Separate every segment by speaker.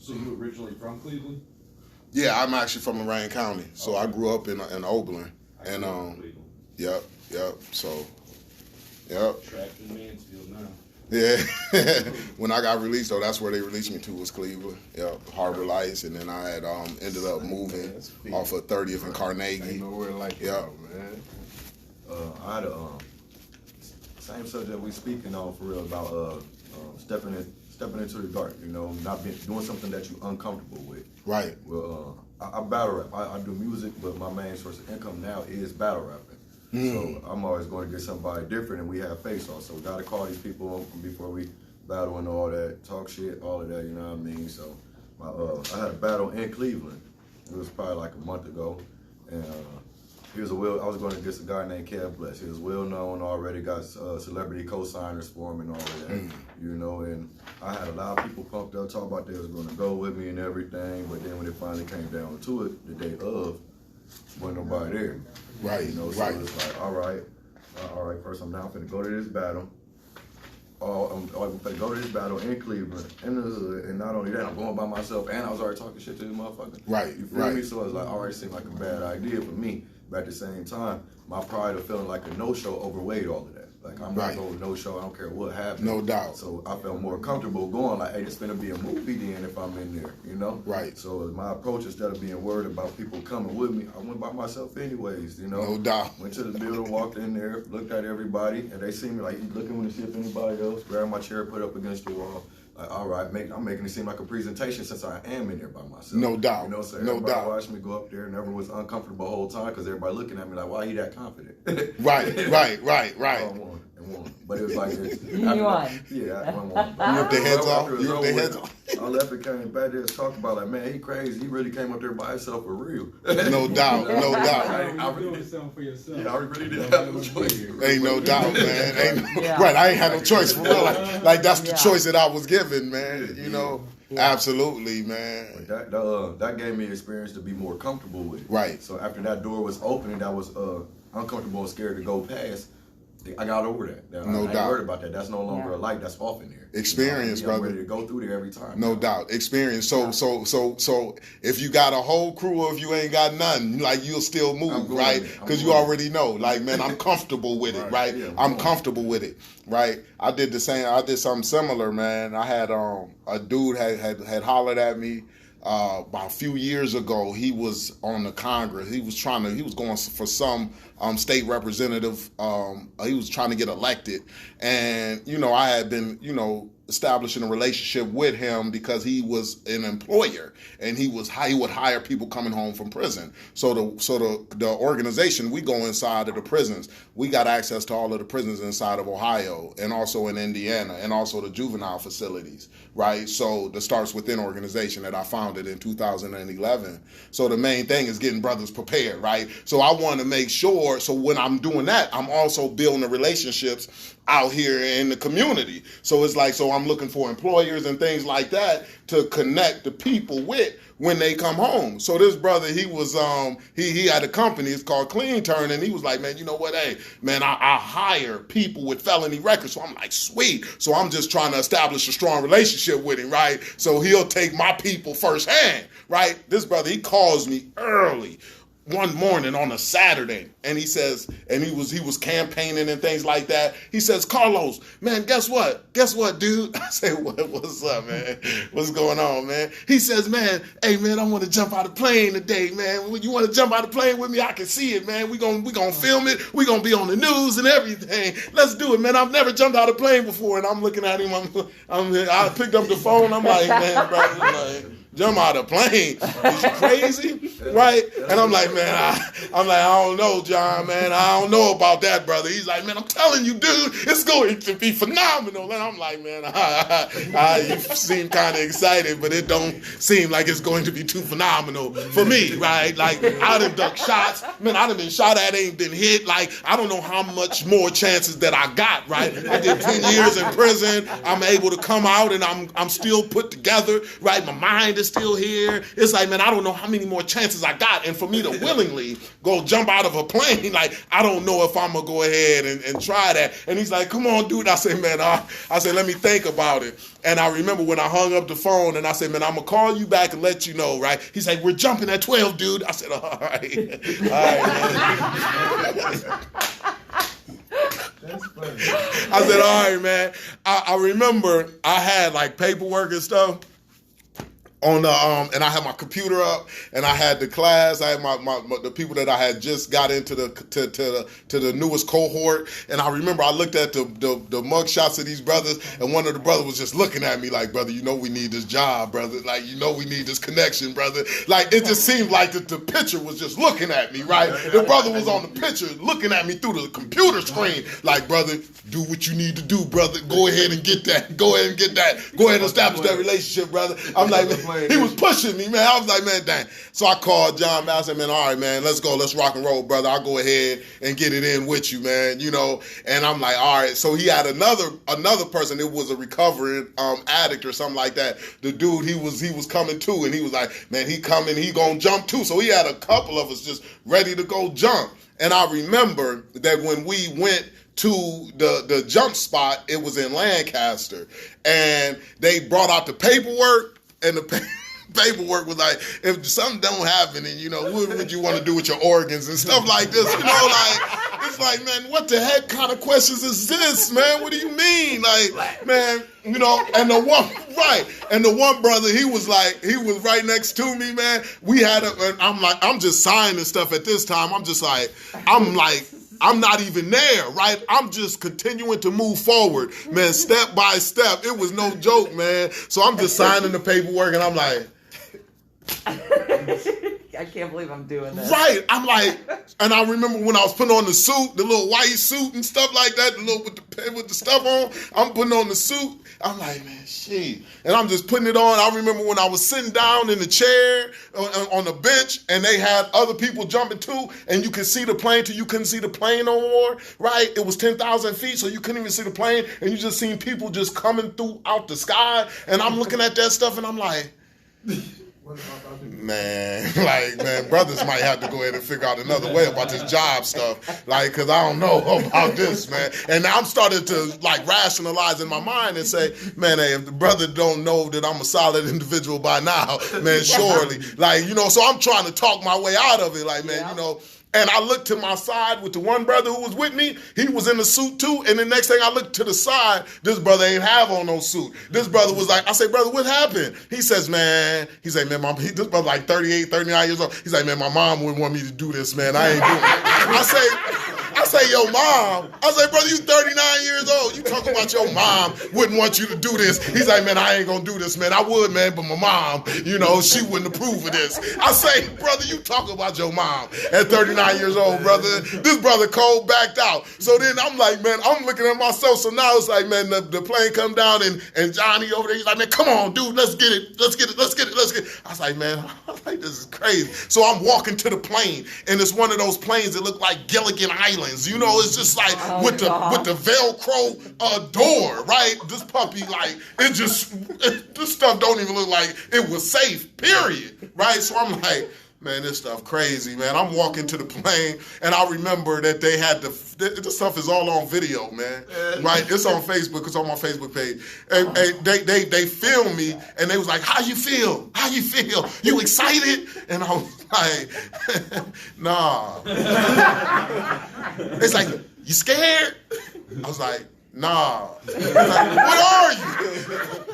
Speaker 1: So you originally from Cleveland?
Speaker 2: Yeah, I'm actually from Lorain County, so I grew up in Oberlin, and yep. So, yep.
Speaker 1: Trapped in Mansfield now.
Speaker 2: Yeah. When I got released, though, that's where they released me to was Cleveland. Yep, Harbor Lights, and then I had ended up moving off of 30th and Carnegie.
Speaker 3: Ain't nowhere like it, man.
Speaker 4: I had a same subject we speaking on for real about stepping into the dark. You know, doing something that you're uncomfortable with.
Speaker 2: Right.
Speaker 4: Well, I battle rap. I do music, but my main source of income now is battle rapping. So I'm always going to get somebody different, and we have face-offs. So we got to call these people before we battle and all that, talk shit, all of that, you know what I mean? So I had a battle in Cleveland. It was probably like a month ago. And I was going against a guy named Kev Bless. He was well-known already, got celebrity co-signers for him and all of that, you know? And I had a lot of people pumped up, talk about they was going to go with me and everything, but then when it finally came down to it, the day of, wasn't nobody there.
Speaker 2: Right,
Speaker 4: You know, so
Speaker 2: right.
Speaker 4: it's like, all right, first I'm down finna go to this battle. I'm finna go to this battle in Cleveland. And not only that, I'm going by myself, and I was already talking shit to this motherfucker.
Speaker 2: Right,
Speaker 4: You feel me? So it's like, already seemed like a bad idea for me. But at the same time, my pride of feeling like a no-show overweighed all of that. Like, I'm not going no-show, I don't care what happens.
Speaker 2: No doubt.
Speaker 4: So I felt more comfortable going like, hey, it's gonna be a movie then if I'm in there, you know?
Speaker 2: Right.
Speaker 4: So my approach, instead of being worried about people coming with me, I went by myself anyways, you know?
Speaker 2: No doubt.
Speaker 4: Went to the building, walked in there, looked at everybody, and they see me like looking to see if anybody else, grabbed my chair, put up against the wall. Like, all right, I'm making it seem like a presentation since I am in there by myself.
Speaker 2: No doubt.
Speaker 4: You know, so
Speaker 2: No
Speaker 4: everybody
Speaker 2: doubt.
Speaker 4: watched me go up there, never was uncomfortable the whole time because everybody looking at me like, why he that confident?
Speaker 2: Right.
Speaker 4: I won. But it was like this.
Speaker 5: You won.
Speaker 4: Yeah, I won.
Speaker 2: You ripped their heads off?
Speaker 4: After it was
Speaker 2: You ripped their
Speaker 4: over
Speaker 2: heads
Speaker 4: with,
Speaker 2: off?
Speaker 4: I left and came back there and talked about like, man, he crazy. He really came up there by himself for real.
Speaker 2: No doubt. No doubt.
Speaker 4: I
Speaker 1: You're
Speaker 4: really
Speaker 1: doing something for yourself.
Speaker 4: Yeah, I really didn't have no choice.
Speaker 2: Ain't no doubt, man.
Speaker 5: Yeah.
Speaker 2: Right, I ain't had no choice for real. Like that's the choice that I was given, man. You know, absolutely, man.
Speaker 4: That gave me experience to be more comfortable with it.
Speaker 2: Right.
Speaker 4: So after that door was open and that was uncomfortable and scared to go past, I got over that.
Speaker 2: No
Speaker 4: I ain't
Speaker 2: doubt.
Speaker 4: worried about that. That's no longer a light. That's off in there.
Speaker 2: Experience,
Speaker 4: I'm
Speaker 2: brother.
Speaker 4: ready to go through there every time.
Speaker 2: No doubt, experience. So if you got a whole crew or if you ain't got nothing, like you'll still move, right? Because you already know, like, man, I'm comfortable with it, right?
Speaker 4: Yeah,
Speaker 2: I'm comfortable with it, right? I did the same. I did something similar, man. I had a dude had hollered at me. About a few years ago, he was on the Congress. He was going for some state representative. He was trying to get elected, and I had been establishing a relationship with him because he was an employer and he would hire people coming home from prison. So the organization, we go inside of the prisons. We got access to all of the prisons inside of Ohio and also in Indiana and also the juvenile facilities, right? So the Starts Within organization that I founded in 2011. So the main thing is getting brothers prepared, right? So I want to make sure, so when I'm doing that, I'm also building the relationships out here in the community. So it's like, so I'm looking for employers and things like that to connect the people with when they come home. So this brother, he was, he had a company, it's called Clean Turn, and he was like, man, you know what, hey, man, I hire people with felony records. So I'm like, sweet. So I'm just trying to establish a strong relationship with him, right? So he'll take my people firsthand, right? This brother, he calls me early one morning on a Saturday, and he says, and he was campaigning and things like that. He says, Carlos, man, guess what, dude? I say, what's up, man? What's going on, man? He says, man, hey, man, I want to jump out of the plane today, man. You want to jump out of the plane with me? I can see it, man. We gonna film it. We gonna be on the news and everything. Let's do it, man. I've never jumped out of a plane before, and I'm looking at him. I picked up the phone. I'm like, man, brother, like, jump out of the plane. Is you crazy? Right? And I'm like, man, I don't know, John, man. I don't know about that, brother. He's like, man, I'm telling you, dude, it's going to be phenomenal. And I'm like, man, you seem kind of excited, but it don't seem like it's going to be too phenomenal for me, right? Like, I done ducked shots. Man, I done been shot at, ain't been hit. Like, I don't know how much more chances that I got, right? I did 10 years in prison. I'm able to come out, and I'm still put together, right? My mind is is still here. It's like, man, I don't know how many more chances I got. And for me to willingly go jump out of a plane, like, I don't know if I'm going to go ahead and try that. And he's like, come on, dude. I said, man, I said, let me think about it. And I remember when I hung up the phone and I said, man, I'm going to call you back and let you know, right? He's like, we're jumping at 12, dude. I said, all right. All right, man.
Speaker 1: That's funny.
Speaker 2: I said, all right, man. I remember I had like paperwork and stuff on the and I had my computer up and I had the class. I had my the people that I had just got into to the newest cohort. And I remember I looked at the mug shots of these brothers, and one of the brothers was just looking at me like, brother, you know we need this job, brother. Like, you know we need this connection, brother. Like, it just seemed like the picture was just looking at me, right? The brother was on the picture looking at me through the computer screen, like, brother, do what you need to do, brother. Go ahead and get that. Go ahead and get that. Go ahead and establish that relationship, brother. I'm like, man, he was pushing me, man. I was like, man, dang. So I called John Bass. I said, man, all right, man, let's go. Let's rock and roll, brother. I'll go ahead and get it in with you, man. You know, and I'm like, all right. So he had another person. It was a recovering addict or something like that. The dude, he was coming too, and he was like, man, he coming, he gonna jump too. So he had a couple of us just ready to go jump. And I remember that when we went to the jump spot, it was in Lancaster, and they brought out the paperwork, and the paperwork was like, if something don't happen, and you know, what would you want to do with your organs and stuff like this, you know, like, it's like, man, what the heck kind of questions is this, man? What do you mean? Like, man, you know, and the one brother, he was right next to me, man. We had and I'm just signing stuff at this time. I'm not even there, right? I'm just continuing to move forward, man, step by step. It was no joke, man. So I'm just signing the paperwork, and I'm like,
Speaker 5: I can't believe I'm doing this.
Speaker 2: right. I'm like, and I remember when I was putting on the suit, the little white suit and stuff like that, the little with the stuff on, I'm putting on the suit. I'm like, man, shit. And I'm just putting it on. I remember when I was sitting down in the chair on the bench, and they had other people jumping too, and you could see the plane till you couldn't see the plane no more, right? It was 10,000 feet, so you couldn't even see the plane, and you just seen people just coming through out the sky, and I'm looking at that stuff, and I'm like, man, brothers might have to go ahead and figure out another way about this job stuff, like, because I don't know about this, man. And now I'm starting to, like, rationalize in my mind and say, man, hey, if the brother don't know that I'm a solid individual by now, man, surely, like, you know, so I'm trying to talk my way out of it, like, man, you know. And I looked to my side with the one brother who was with me. He was in the suit too. And the next thing I looked to the side, this brother ain't have on no suit. This brother was like, I say, brother, what happened? He says, man, this brother like 38, 39 years old. He's like, man, my mom wouldn't want me to do this, man. I ain't doing it. I say, yo, mom. I say, brother, you 39 years old. You talking about your mom wouldn't want you to do this. He's like, man, I ain't gonna do this, man. I would, man, but my mom, you know, she wouldn't approve of this. I say, brother, you talk about your mom at 39 years old, brother. This brother cold backed out. So then I'm like, man, I'm looking at myself. So now it's like, man, the plane come down and Johnny over there, he's like, man, come on, dude, let's get it. I was like, man, this is crazy. So I'm walking to the plane, and it's one of those planes that look like Gilligan Islands. You know, it's just like with the Velcro door, right? This puppy, like, this stuff don't even look like it was safe, period, right? So I'm like, man, this stuff crazy, man. I'm walking to the plane, and I remember that they had this stuff is all on video, man, right? It's on Facebook. It's on my Facebook page. And they filmed me, and they was like, how you feel? How you feel? You excited? And I was like, nah. It's like, you scared? I was like, nah. Like, what are you?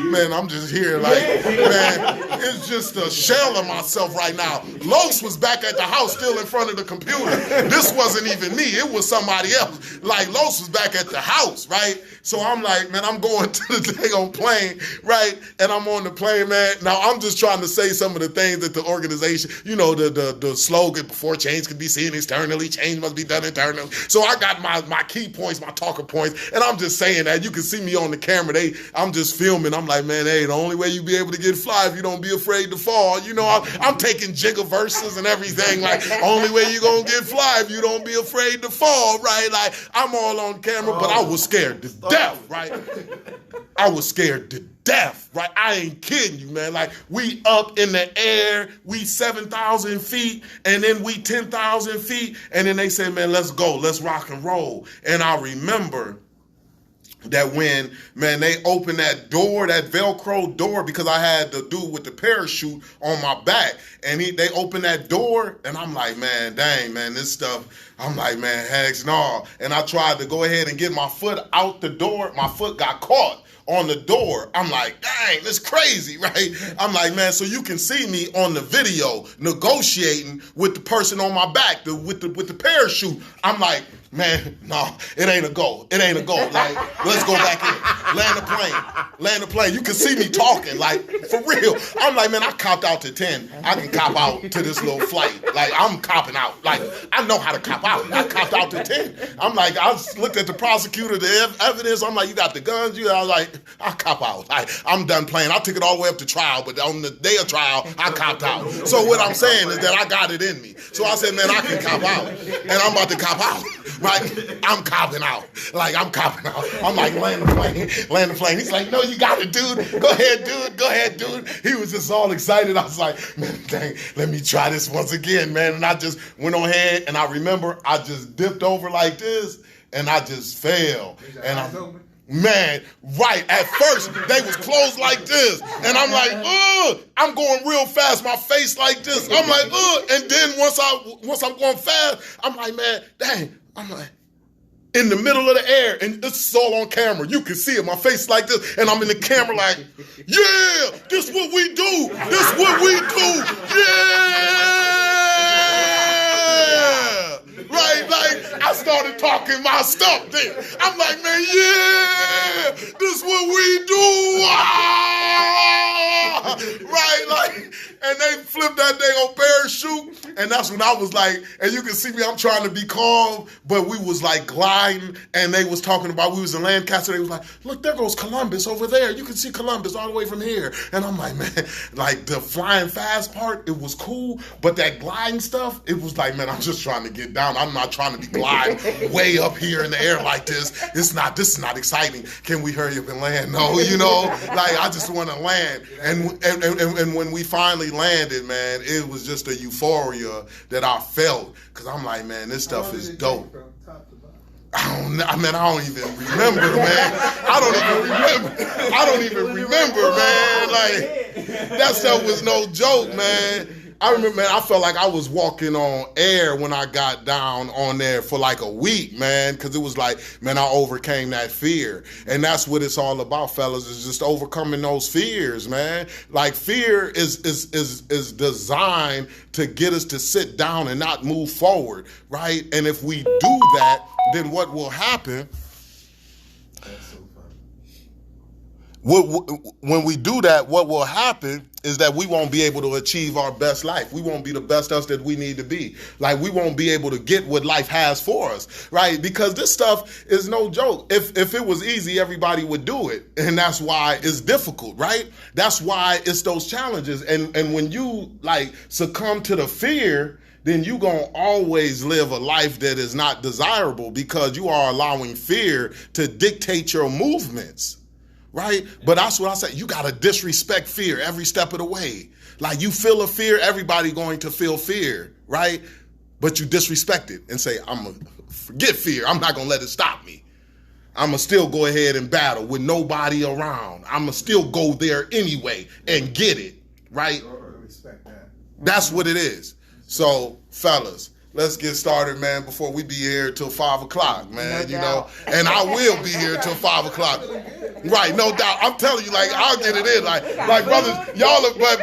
Speaker 2: Man, I'm just here like, man, it's just a shell of myself right now. Los was back at the house still in front of the computer. This wasn't even me. It was somebody else. Like, Los was back at the house, right? So I'm like, man, I'm going to the daggone plane, right? And I'm on the plane, man. Now, I'm just trying to say some of the things that the organization, you know, the slogan, before change can be seen externally, change must be done internally. So I got my key points, my talking points, and I'm just saying that. You can see me on the camera. I'm just filming. I'm like, man, hey, the only way you be able to get fly if you don't be afraid to fall. You know, I'm taking jiggle verses and everything. Like, only way you gonna get fly if you don't be afraid to fall, right? Like, I'm all on camera, but I was scared to death, right? I was scared to death, right? I ain't kidding you, man. Like, we up in the air, we 7,000 feet, and then we 10,000 feet, and then they said, man, let's go, let's rock and roll. And I remember that when, man, they opened that door, that Velcro door, because I had the dude with the parachute on my back, and they opened that door, and I'm like, man, dang, man, this stuff, I'm like, man, heck no. And I tried to go ahead and get my foot out the door. My foot got caught on the door. I'm like, dang, that's crazy, right? I'm like, man, so you can see me on the video negotiating with the person on my back, with the parachute. I'm like, man, no, it ain't a go. It ain't a go. Like, let's go back in. Land the plane. You can see me talking, like, for real. I'm like, man, I copped out to 10. I can cop out to this little flight. Like, I'm copping out. Like, I know how to cop out. I copped out to 10. I'm like, I looked at the prosecutor, the evidence. I'm like, you got the guns? I was like, I cop out. I'm done playing. I took it all the way up to trial, but on the day of trial, I copped out. So what I'm saying is that I got it in me. So I said, man, I can cop out. And I'm about to cop out. Right? I'm copping out. Like, I'm copping out. I'm like, land the plane. He's like, no, you got it, dude. Go ahead, dude. He was just all excited. I was like, man, dang, let me try this once again, man. And I just went on ahead, and I remember I just dipped over like this, and I just fell. And man, right. At first, they was closed like this. And I'm like, ugh. I'm going real fast. My face like this. I'm like, ugh. And then once I'm going fast, I'm like, man, dang. I'm like, in the middle of the air, and this is all on camera. You can see it, my face like this, and I'm in the camera like, yeah, this what we do. This what we do. Yeah. Right, like, I started talking my stuff then. I'm like, man, yeah, this what we do. Ah! Right, like, and they flipped that thing on parachute, and that's when I was like, and you can see me, I'm trying to be calm, but we was like gliding, and they was talking about, we was in Lancaster, they was like, look, there goes Columbus over there. You can see Columbus all the way from here. And I'm like, man, like the flying fast part, it was cool, but that gliding stuff, it was like, man, I'm just trying to get down. I'm not trying to be gliding way up here in the air like this. This is not exciting. Can we hurry up and land? No, you know, like I just want to land. And when we finally landed, man, it was just a euphoria that I felt, because I'm like, man, this stuff is dope. I don't even remember, man. I don't even remember, man. Like, that stuff was no joke, man. I remember, man, I felt like I was walking on air when I got down on there for like a week, man, because it was like, man, I overcame that fear. And that's what it's all about, fellas, is just overcoming those fears, man. Like, fear is designed to get us to sit down and not move forward, right? And if we do that, then what will happen? When we do that, what will happen is that we won't be able to achieve our best life. We won't be the best us that we need to be. Like, we won't be able to get what life has for us, right? Because this stuff is no joke. If it was easy, everybody would do it. And that's why it's difficult, right? That's why it's those challenges. And when you, like, succumb to the fear, then you're going to always live a life that is not desirable, because you are allowing fear to dictate your movements. Right? But that's what I say. You got to disrespect fear every step of the way. Like, you feel a fear, everybody going to feel fear, right? But you disrespect it and say, I'm going to forget fear. I'm not going to let it stop me. I'm going to still go ahead and battle with nobody around. I'm going to still go there anyway and get it, right?
Speaker 3: Respect that.
Speaker 2: That's what it is. So, fellas, let's get started, man, before we be here till 5 o'clock, man, you know. And I will be here till 5 o'clock. Right, no doubt. I'm telling you, like, I'll get it in. Like brothers,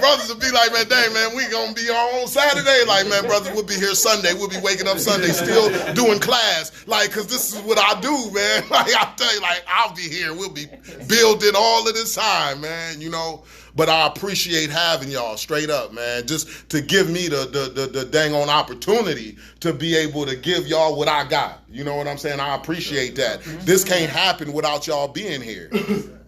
Speaker 2: brothers will be like, man, dang, man, we gonna be on Saturday. Like, man, brothers, we'll be here Sunday. We'll be waking up Sunday, still doing class. Like, because this is what I do, man. Like, I tell you, like, I'll be here. We'll be building all of this time, man, you know. But I appreciate having y'all, straight up, man, just to give me the dang on opportunity to be able to give y'all what I got. You know what I'm saying? I appreciate that. This can't happen without y'all being here.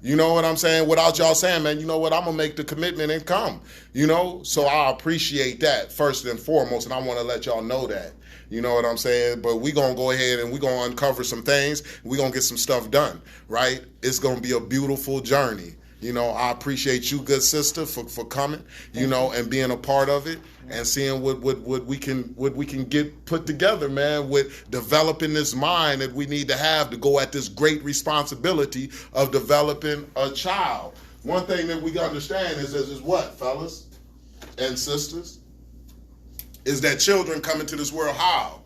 Speaker 2: You know what I'm saying? Without y'all saying, man, you know what, I'm going to make the commitment and come, you know? So I appreciate that first and foremost, and I want to let y'all know that. You know what I'm saying? But we're going to go ahead and we're going to uncover some things. We're going to get some stuff done, right? It's going to be a beautiful journey. You know, I appreciate you, good sister, for coming, you know, and being a part of it and seeing what we can get put together, man, with developing this mind that we need to go at this great responsibility of developing a child. One thing that we understand is what, fellas and sisters, is that children come into this world how?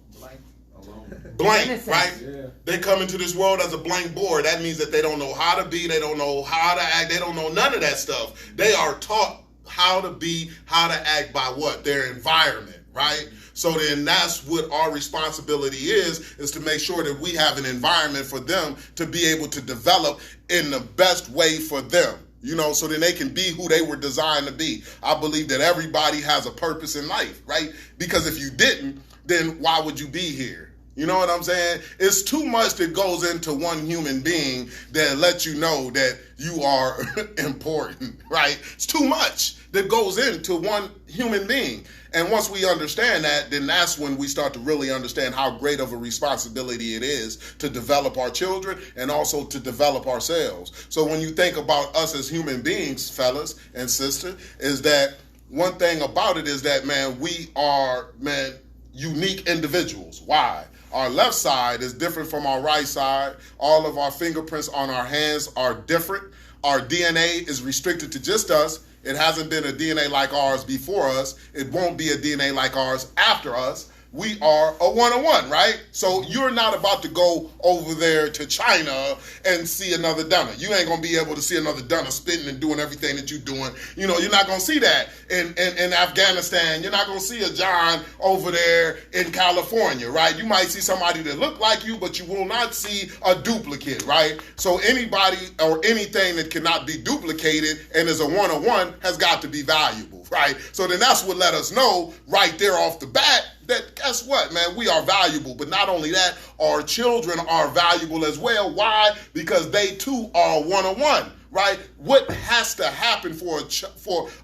Speaker 2: Blank,
Speaker 5: Innocent.
Speaker 2: right?
Speaker 1: Yeah.
Speaker 2: They come into this world as a blank board. That means that they don't know how to be, they don't know how to act, they don't know none of that stuff. They are taught how to be, how to act by what? Their environment, right? So then that's what our responsibility is to make sure that we have an environment for them to be able to develop in the best way for them. You know, so then they can be who they were designed to be. I believe that everybody has a purpose in life, right? Because if you didn't, then why would you be here? You know what I'm saying? It's too much that goes into one human being that lets you know that you are important, right? It's too much that goes into one human being. And once we understand that, then that's when we start to really understand how great of a responsibility it is to develop our children and also to develop ourselves. So when you think about us as human beings, fellas and sisters, is that one thing about it is that, man, we are, man, unique individuals. Why? Our left side is different from our right side. All of our fingerprints on our hands are different. Our DNA is restricted to just us. It hasn't been a DNA like ours before us. It won't be a DNA like ours after us. We are a one-on-one, right? So you're not about to go over there to China and see another Dunner. You ain't gonna be able to see another Dunner spitting and doing everything that you're doing. You know, you're not gonna see that in Afghanistan. You're not gonna see a John over there in California, right? You might see somebody that look like you, but you will not see a duplicate, right? So anybody or anything that cannot be duplicated and is a one-on-one has got to be valuable, right? So then that's what let us know right there off the bat that guess what, man, we are valuable. But not only that, our children are valuable as well. Why? Because they too are one-on-one, right? What has to happen for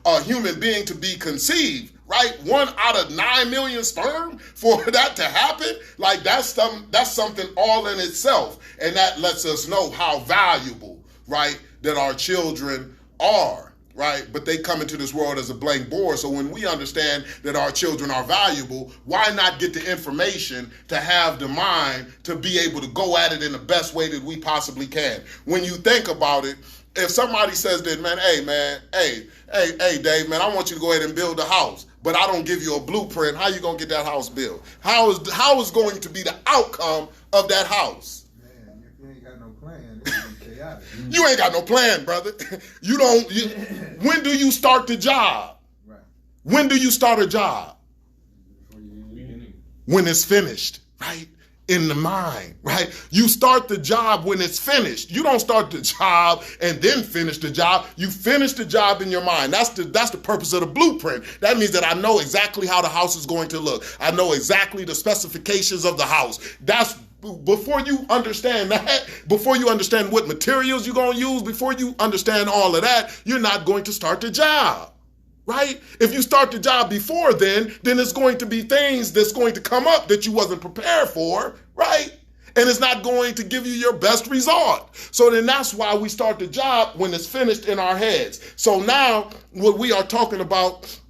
Speaker 2: a human being to be conceived, right? 1 out of 9 million sperm for that to happen? Like that's something all in itself. And that lets us know how valuable, right, that our children are. Right? But they come into this world as a blank board. So when we understand that our children are valuable, why not get the information to have the mind to be able to go at it in the best way that we possibly can? When you think about it, if somebody says that, man, hey, Dave, man, I want you to go ahead and build a house, but I don't give you a blueprint, how you gonna get that house built? How is going to be the outcome of that house?
Speaker 3: Man, if you ain't got no plan, it's gonna be chaotic.
Speaker 2: You ain't got no plan, brother. When do you start the job?
Speaker 3: Right.
Speaker 2: When do you start a job?
Speaker 1: Beginning.
Speaker 2: When it's finished, right? In the mind, right? You start the job when it's finished. You don't start the job and then finish the job. You finish the job in your mind. That's the purpose of the blueprint. That means that I know exactly how the house is going to look. I know exactly the specifications of the house. Before you understand that, before you understand what materials you're going to use, before you understand all of that, you're not going to start the job, right? If you start the job before then it's going to be things that's going to come up that you wasn't prepared for, right? And it's not going to give you your best result. So then that's why we start the job when it's finished in our heads. So now what we are talking about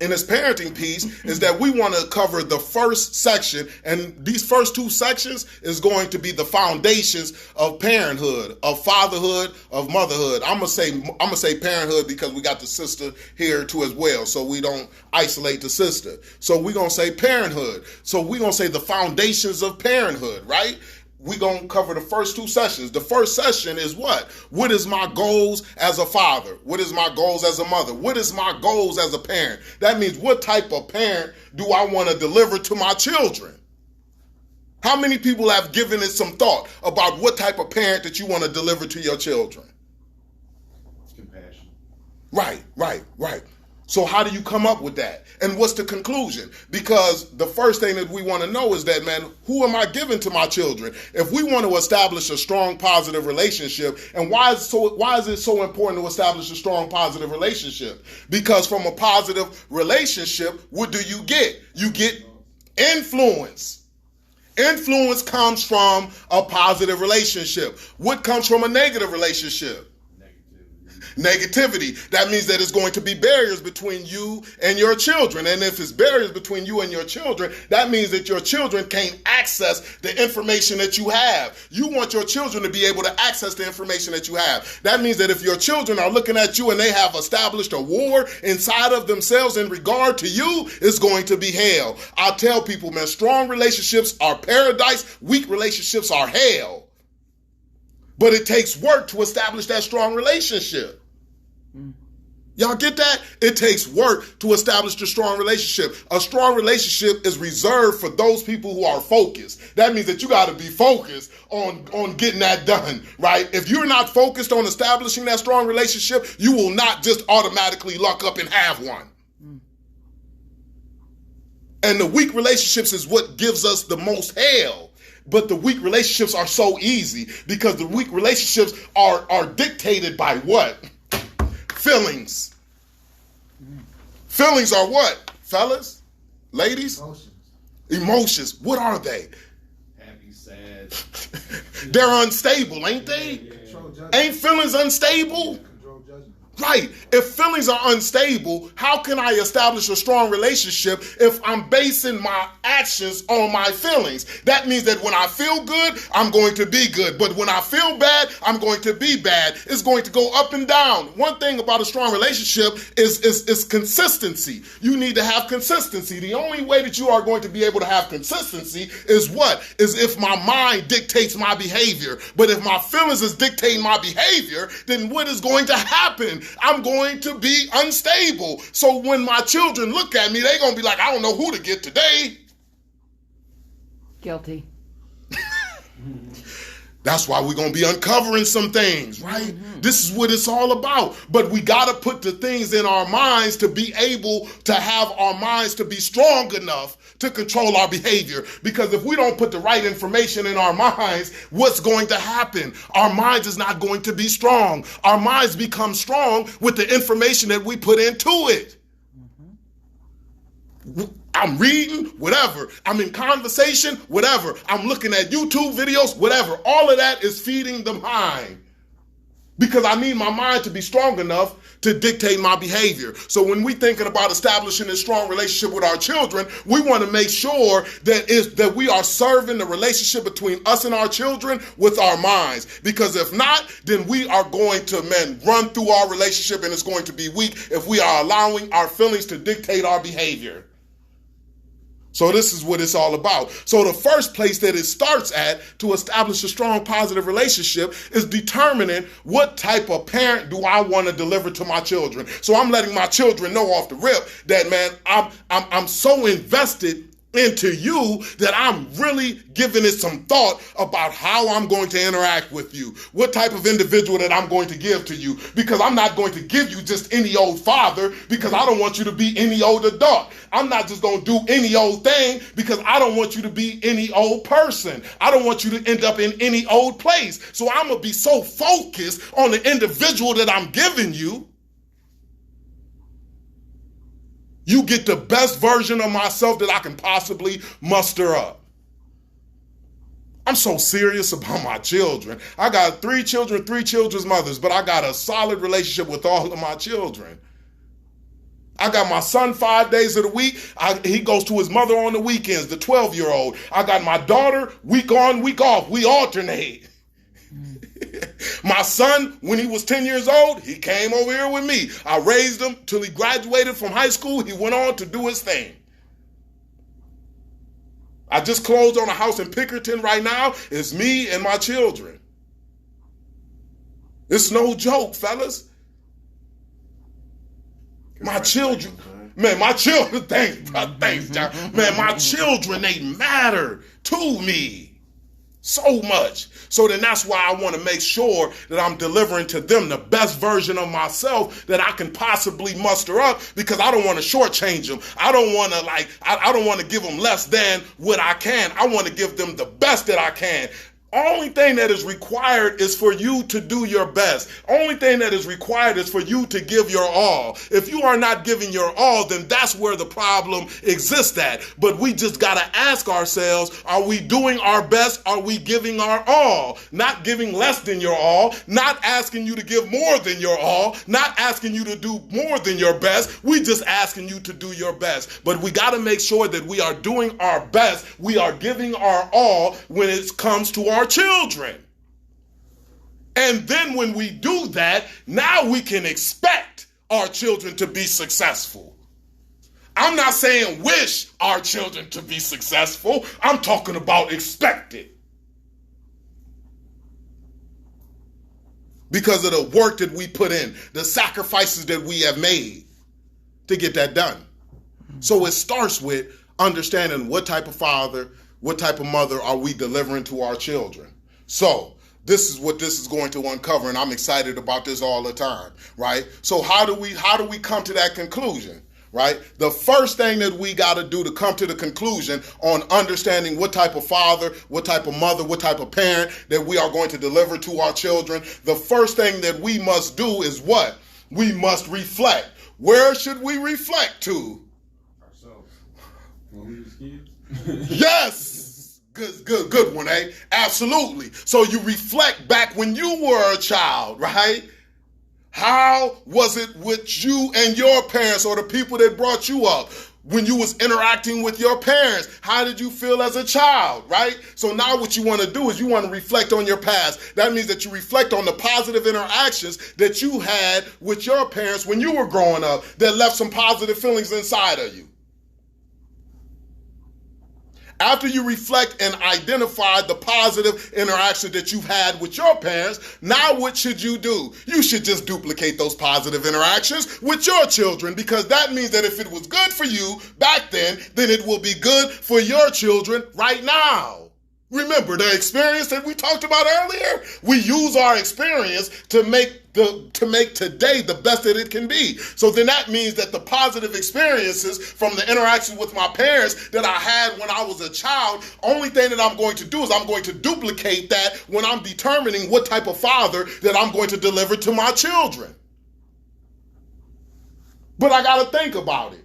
Speaker 2: in this parenting piece is that we want to cover the first section, and these first 2 sections is going to be the foundations of parenthood, of fatherhood, of motherhood. I'm gonna say parenthood because we got the sister here too as well, so we don't isolate the sister. So we're gonna say parenthood. So we're gonna say the foundations of parenthood, right? We're going to cover the first 2 sessions. The first session is what? What is my goals as a father? What is my goals as a mother? What is my goals as a parent? That means what type of parent do I want to deliver to my children? How many people have given it some thought about what type of parent that you want to deliver to your children?
Speaker 1: Compassion.
Speaker 2: Right. So how do you come up with that? And what's the conclusion? Because the first thing that we want to know is that, man, who am I giving to my children? If we want to establish a strong, positive relationship, and why is it so important to establish a strong, positive relationship? Because from a positive relationship, what do you get? You get influence. Influence comes from a positive relationship. What comes from a negative relationship? Negativity, that means that it's going to be barriers between you and your children. And if it's barriers between you and your children, that means that your children can't access the information that you have. You want your children to be able to access the information that you have. That means that if your children are looking at you and they have established a war inside of themselves in regard to you, it's going to be hell. I tell people, man, strong relationships are paradise, weak relationships are hell. But it takes work to establish that strong relationship. Y'all get that? It takes work to establish a strong relationship. A strong relationship is reserved for those people who are focused. That means that you got to be focused on getting that done, right? If you're not focused on establishing that strong relationship, you will not just automatically luck up and have one. And the weak relationships is what gives us the most hell. But the weak relationships are so easy because the weak relationships are dictated by what? Feelings. Feelings are what, fellas? Ladies?
Speaker 3: Emotions.
Speaker 2: Emotions. What are they?
Speaker 1: Happy, sad.
Speaker 2: They're unstable, ain't they?
Speaker 3: Control judgment.
Speaker 2: Ain't feelings unstable?
Speaker 3: Control judgment.
Speaker 2: Right. If feelings are unstable, how can I establish a strong relationship if I'm basing my actions on my feelings? That means that when I feel good, I'm going to be good. But when I feel bad, I'm going to be bad. It's going to go up and down. One thing about a strong relationship is consistency. You need to have consistency. The only way that you are going to be able to have consistency is what? Is if my mind dictates my behavior. But if my feelings is dictating my behavior, then what is going to happen? I'm going to be unstable. So when my children look at me, they're going to be like, I don't know who to get today.
Speaker 5: Guilty.
Speaker 2: That's why we're going to be uncovering some things, right? This is what it's all about. But we got to put the things in our minds to be able to have our minds to be strong enough to control our behavior. Because if we don't put the right information in our minds, what's going to happen? Our minds is not going to be strong. Our minds become strong with the information that we put into it. I'm reading, whatever. I'm in conversation, whatever. I'm looking at YouTube videos, whatever. All of that is feeding the mind. Because I need my mind to be strong enough to dictate my behavior. So when we're thinking about establishing a strong relationship with our children, we want to make sure that we are serving the relationship between us and our children with our minds. Because if not, then we are going to, run through our relationship and it's going to be weak if we are allowing our feelings to dictate our behavior. So this is what it's all about. So the first place that it starts at to establish a strong positive relationship is determining what type of parent do I want to deliver to my children. So I'm letting my children know off the rip that, man, I'm so invested into you that I'm really giving it some thought about how I'm going to interact with you, what type of individual that I'm going to give to you, because I'm not going to give you just any old father because I don't want you to be any old adult. I'm not just going to do any old thing because I don't want you to be any old person. I don't want you to end up in any old place. So I'm going to be so focused on the individual that I'm giving you. You get the best version of myself that I can possibly muster up. I'm so serious about my children. I got 3 children, 3 children's mothers, but I got a solid relationship with all of my children. I got my son 5 days of the week. He goes to his mother on the weekends, the 12-year-old. I got my daughter week on, week off. We alternate. My son, when he was 10 years old, he came over here with me. I raised him till he graduated from high school. He went on to do his thing. I just closed on a house in Pickerton right now. It's me and my children. It's no joke, fellas. My children, man, my children, thanks, John. Man, my children, they matter to me so much. So then that's why I want to make sure that I'm delivering to them the best version of myself that I can possibly muster up, because I don't want to shortchange them. I don't want to I don't want to give them less than what I can. I want to give them the best that I can. Only thing that is required is for you to do your best. Only thing that is required is for you to give your all. If you are not giving your all, then that's where the problem exists at. But we just got to ask ourselves, are we doing our best? Are we giving our all? Not giving less than your all, not asking you to give more than your all, not asking you to do more than your best. We just asking you to do your best. But we got to make sure that we are doing our best. We are giving our all when it comes to our children. And then when we do that, now we can expect our children to be successful. I'm not saying wish our children to be successful. I'm talking about expect it. Because of the work that we put in, the sacrifices that we have made to get that done. So it starts with understanding what type of father, what type of mother are we delivering to our children. So this is what this is going to uncover, and I'm excited about this all the time, right? So how do we come to that conclusion, right? The first thing that we got to do to come to the conclusion on understanding what type of father, what type of mother, what type of parent that we are going to deliver to our children, the first thing that we must do is what? We must reflect. Where should we reflect to?
Speaker 1: Ourselves. When we was kids.
Speaker 2: Yes! Good one, eh? Absolutely. So you reflect back when you were a child, right? How was it with you and your parents or the people that brought you up? When you was interacting with your parents, how did you feel as a child, right? So now what you want to do is you want to reflect on your past. That means that you reflect on the positive interactions that you had with your parents when you were growing up that left some positive feelings inside of you. After you reflect and identify the positive interaction that you've had with your parents, now what should you do? You should just duplicate those positive interactions with your children, because that means that if it was good for you back then it will be good for your children right now. Remember the experience that we talked about earlier? We use our experience to make today the best that it can be. So then that means that the positive experiences from the interaction with my parents that I had when I was a child, only thing that I'm going to do is I'm going to duplicate that when I'm determining what type of father that I'm going to deliver to my children. But I got to think about it.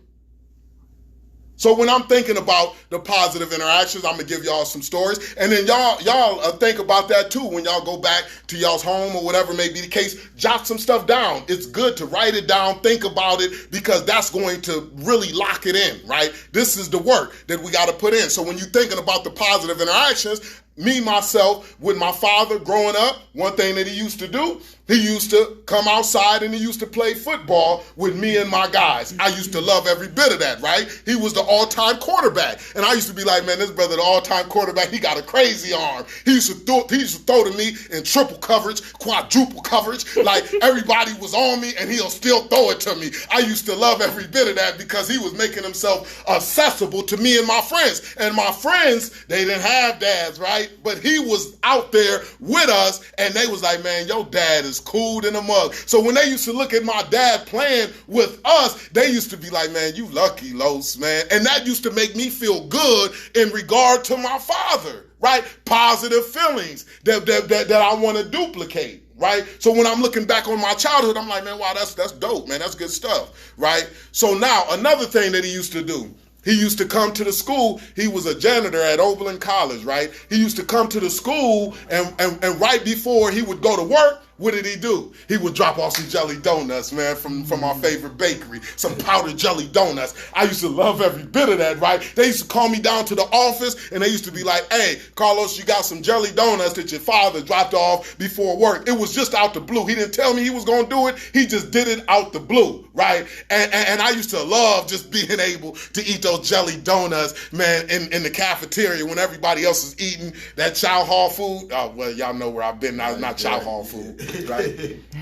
Speaker 2: So when I'm thinking about the positive interactions, I'm going to give y'all some stories. And then y'all think about that too when y'all go back to y'all's home or whatever may be the case. Jot some stuff down. It's good to write it down, think about it, because that's going to really lock it in, right? This is the work that we got to put in. So when you're thinking about the positive interactions, me, myself, with my father growing up, one thing that he used to do, he used to come outside and he used to play football with me and my guys. I used to love every bit of that, right? He was the all-time quarterback. And I used to be like, man, this brother, the all-time quarterback, he got a crazy arm. He used to throw to me in triple coverage, quadruple coverage. Like everybody was on me and he'll still throw it to me. I used to love every bit of that because he was making himself accessible to me and my friends. And my friends, they didn't have dads, right? But he was out there with us and they was like, man, your dad is cool in a mug. So when they used to look at my dad playing with us, they used to be like, man, you lucky, Los, man. And that used to make me feel good in regard to my father, right? Positive feelings that I want to duplicate, right? So when I'm looking back on my childhood, I'm like, man, wow, that's dope, man. That's good stuff, right? So now another thing that he used to do, he used to come to the school. He was a janitor at Oberlin College, right? He used to come to the school and right before he would go to work, what did he do? He would drop off some jelly donuts, man, from our favorite bakery, some powdered jelly donuts. I used to love every bit of that, right? They used to call me down to the office, and they used to be like, hey, Carlos, you got some jelly donuts that your father dropped off before work. It was just out the blue. He didn't tell me he was going to do it. He just did it out the blue, right? And I used to love just being able to eat those jelly donuts, man, in the cafeteria when everybody else is eating that chow hall food. Oh, well, y'all know where I've been. Not chow hall food.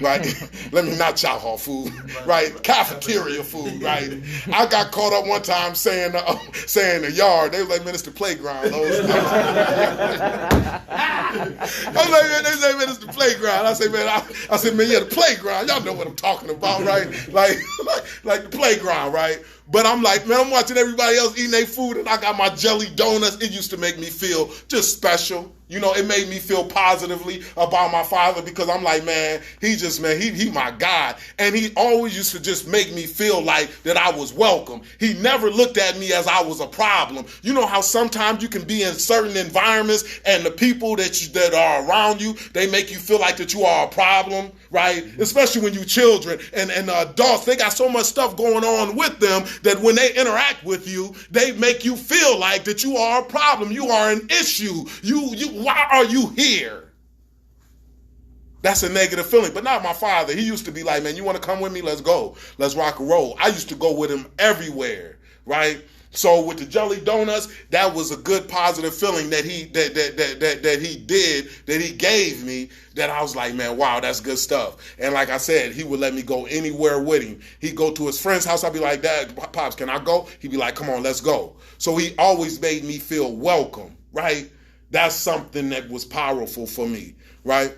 Speaker 2: Right? Let me not chow hall food, right? Cafeteria food, right? I got caught up one time saying the yard. They was like, man, it's the playground. I was like, man, they say, man, it's the playground. I said, man, yeah, the playground. Y'all know what I'm talking about, right? Like the playground, right? But I'm like, man, I'm watching everybody else eating their food and I got my jelly donuts. It used to make me feel just special. You know, it made me feel positively about my father because I'm like, man, he my God. And he always used to just make me feel like that I was welcome. He never looked at me as I was a problem. You know how sometimes you can be in certain environments and the people that are around you, they make you feel like that you are a problem, right? Especially when you children and adults, they got so much stuff going on with them that when they interact with you, they make you feel like that you are a problem. You are an issue. Why are you here? That's a negative feeling. But not my father. He used to be like, man, you want to come with me? Let's go. Let's rock and roll. I used to go with him everywhere, right? So with the jelly donuts, that was a good positive feeling that he gave me, that I was like, man, wow, that's good stuff. And like I said, he would let me go anywhere with him. He'd go to his friend's house. I'd be like, Dad, Pops, can I go? He'd be like, come on, let's go. So he always made me feel welcome, right? That's something that was powerful for me, right?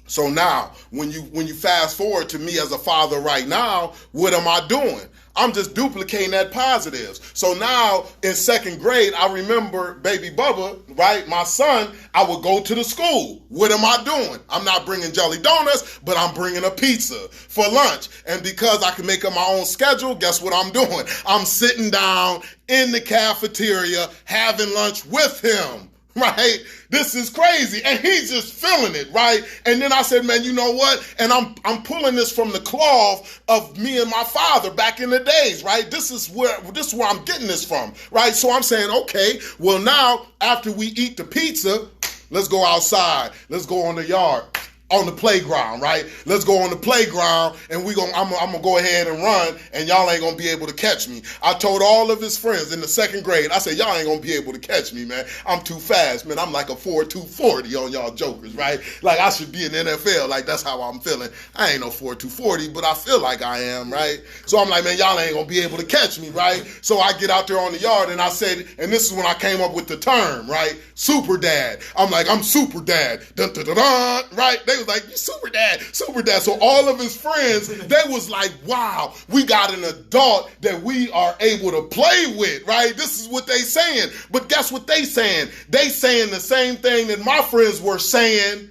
Speaker 2: So now, when you fast forward to me as a father right now, what am I doing? I'm just duplicating that positives. So now in second grade, I remember baby Bubba, right? My son, I would go to the school. What am I doing? I'm not bringing jelly donuts, but I'm bringing a pizza for lunch. And because I can make up my own schedule, guess what I'm doing? I'm sitting down in the cafeteria having lunch with him. Right? This is crazy. And he's just feeling it, right? And then I said, man, you know what? And I'm pulling this from the cloth of me and my father back in the days, right? This is where I'm getting this from, right? So I'm saying, okay, well now after we eat the pizza, let's go outside. Let's go on the yard. On the playground, right? Let's go on the playground and I'm gonna go ahead and run and y'all ain't gonna be able to catch me. I told all of his friends in the second grade, I said, y'all ain't gonna be able to catch me, man. I'm too fast, man. I'm like a 4.240 on y'all jokers, right? Like I should be in the NFL. Like that's how I'm feeling. I ain't no 4.240, but I feel like I am, right? So I'm like, man, y'all ain't gonna be able to catch me, right? So I get out there on the yard and I said, and this is when I came up with the term, right? Super dad. I'm like, I'm super dad. Dun, dun, dun, dun, right? They was like, you super dad, super dad. So all of his friends, they was like, wow, we got an adult that we are able to play with, right? This is what they saying. But guess what they saying? They saying the same thing that my friends were saying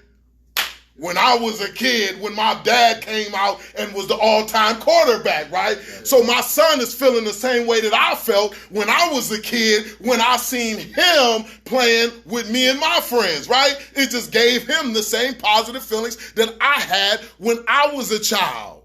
Speaker 2: when I was a kid, when my dad came out and was the all-time quarterback, right? So my son is feeling the same way that I felt when I was a kid, when I seen him playing with me and my friends, right? It just gave him the same positive feelings that I had when I was a child.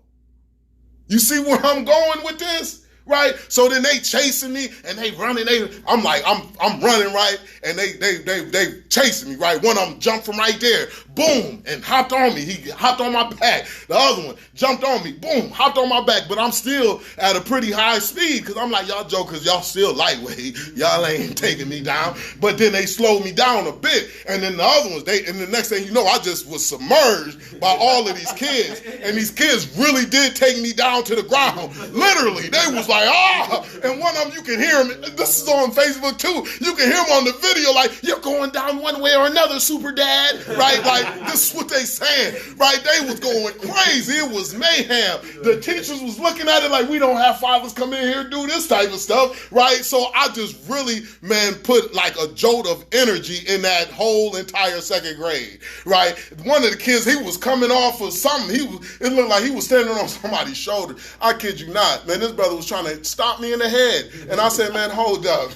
Speaker 2: You see where I'm going with this? Right? So then they chasing me and they running. I'm like, I'm running, right? And they chasing me, right? One of them jumped from right there, boom, and hopped on me. He hopped on my back. The other one jumped on me, boom, hopped on my back. But I'm still at a pretty high speed because I'm like, y'all jokers, y'all still lightweight. Y'all ain't taking me down. But then they slowed me down a bit. And then the other ones, and the next thing you know, I just was submerged by all of these kids. And these kids really did take me down to the ground. Literally, they was like, and one of them, you can hear him, this is on Facebook too, you can hear him on the video like, you're going down one way or another, super dad, right? Like, this is what they saying, right? They was going crazy. It was mayhem. The teachers was looking at it like, we don't have fathers come in here and do this type of stuff, right? So I just really, man, put like a jolt of energy in that whole entire second grade, right? One of the kids, he was coming off of something. It looked like he was standing on somebody's shoulder. I kid you not, man, this brother was trying to stop me in the head. And I said, man, hold up.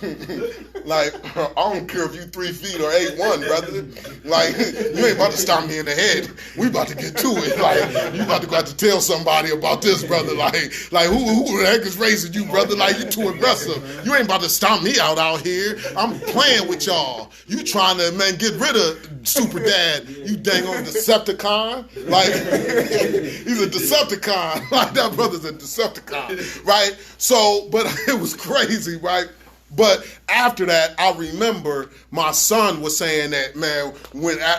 Speaker 2: Like, I don't care if you 3 feet or 8'1", brother. Like, you ain't about to stop me in the head. We about to get to it. Like, you about to go out to tell somebody about this, brother. Like who the heck is raising you, brother? Like, you too aggressive. You ain't about to stomp me out here. I'm playing with y'all. You trying to, man, get rid of super dad. You dang on Decepticon. Like, he's a Decepticon. Like, that brother's a Decepticon, right? So, but it was crazy, right? But after that, I remember my son was saying that, man,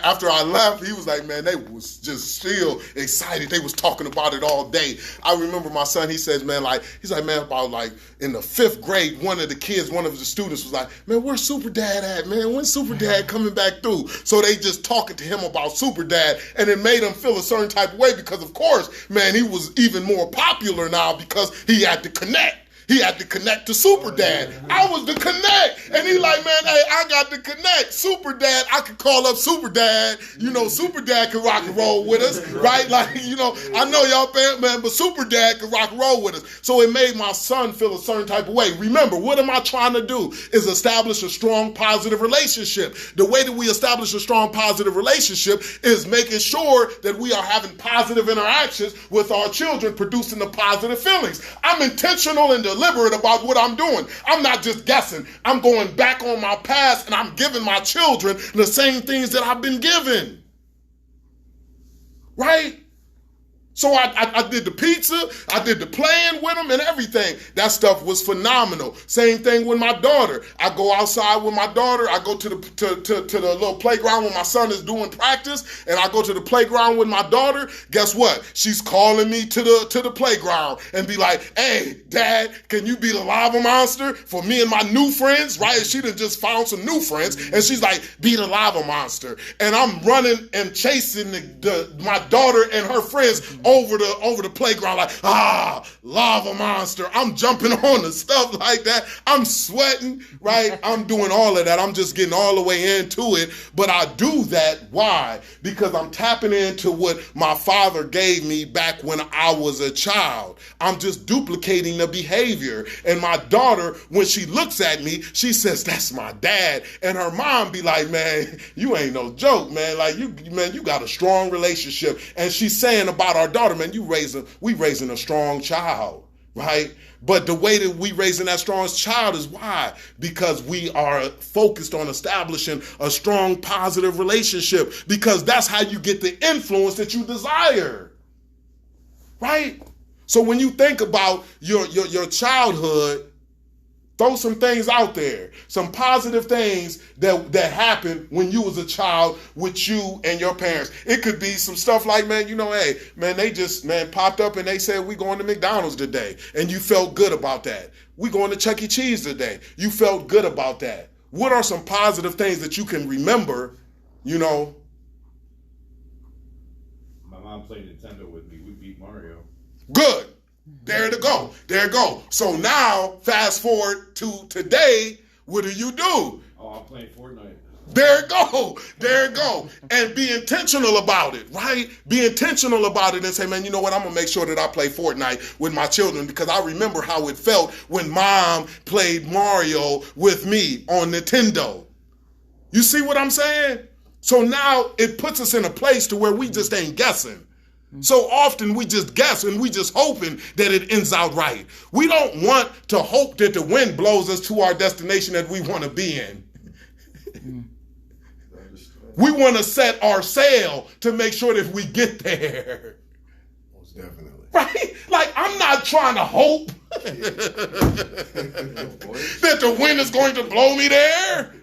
Speaker 2: after I left, he was like, man, they was just still excited. They was talking about it all day. I remember my son, he says, man, like, he's like, man, about like in the 5th grade, one of the students was like, man, where's Super Dad at, man? When's Super Dad coming back through? So they just talking to him about Super Dad, and it made him feel a certain type of way because, of course, man, he was even more popular now because he had to connect. He had to connect to Super Dad. I was the connect. And he like, man, hey, I got to connect. Super Dad, I could call up Super Dad. You know, Super Dad could rock and roll with us, right? Like, you know, I know y'all fan, man, but Super Dad could rock and roll with us. So it made my son feel a certain type of way. Remember, what am I trying to do? Is establish a strong, positive relationship. The way that we establish a strong, positive relationship is making sure that we are having positive interactions with our children, producing the positive feelings. I'm intentional and deliberate about what I'm doing. I'm not just guessing. I'm going back on my past and I'm giving my children the same things that I've been given. Right? So I did the pizza, I did the playing with them and everything. That stuff was phenomenal. Same thing with my daughter. I go outside with my daughter. I go to the little playground when my son is doing practice, and I go to the playground with my daughter. Guess what? She's calling me to the playground and be like, hey, Dad, can you be the lava monster for me and my new friends? Right? And she done just found some new friends, and she's like, be the lava monster. And I'm running and chasing my daughter and her friends over the playground like, lava monster. I'm jumping on the stuff like that. I'm sweating, right? I'm doing all of that. I'm just getting all the way into it. But I do that. Why? Because I'm tapping into what my father gave me back when I was a child. I'm just duplicating the behavior. And my daughter, when she looks at me, she says, that's my dad. And her mom be like, man, you ain't no joke, man. Like, you got a strong relationship. And she's saying about our daughter, man, we raising a strong child, right? But the way that we raising that strong child is why? Because we are focused on establishing a strong, positive relationship, because that's how you get the influence that you desire, right? So when you think about your childhood, throw some things out there, some positive things that happened when you was a child with you and your parents. It could be some stuff like, man, you know, hey, man, they just, man, popped up and they said, we going to McDonald's today. And you felt good about that. We going to Chuck E. Cheese today. You felt good about that. What are some positive things that you can remember, you know?
Speaker 1: My mom played Nintendo with me. We beat Mario.
Speaker 2: Good. There to go. There you go. So now, fast forward to today, what do you do?
Speaker 1: Oh, I'm playing Fortnite.
Speaker 2: There you go. There you go. And be intentional about it, right? Be intentional about it and say, man, you know what? I'm going to make sure that I play Fortnite with my children, because I remember how it felt when mom played Mario with me on Nintendo. You see what I'm saying? So now it puts us in a place to where we just ain't guessing. So often we just guess and we just hoping that it ends out right. We don't want to hope that the wind blows us to our destination that we want to be in. We want to set our sail to make sure that we get there.
Speaker 3: Most definitely.
Speaker 2: Right? Like, I'm not trying to hope that the wind is going to blow me there.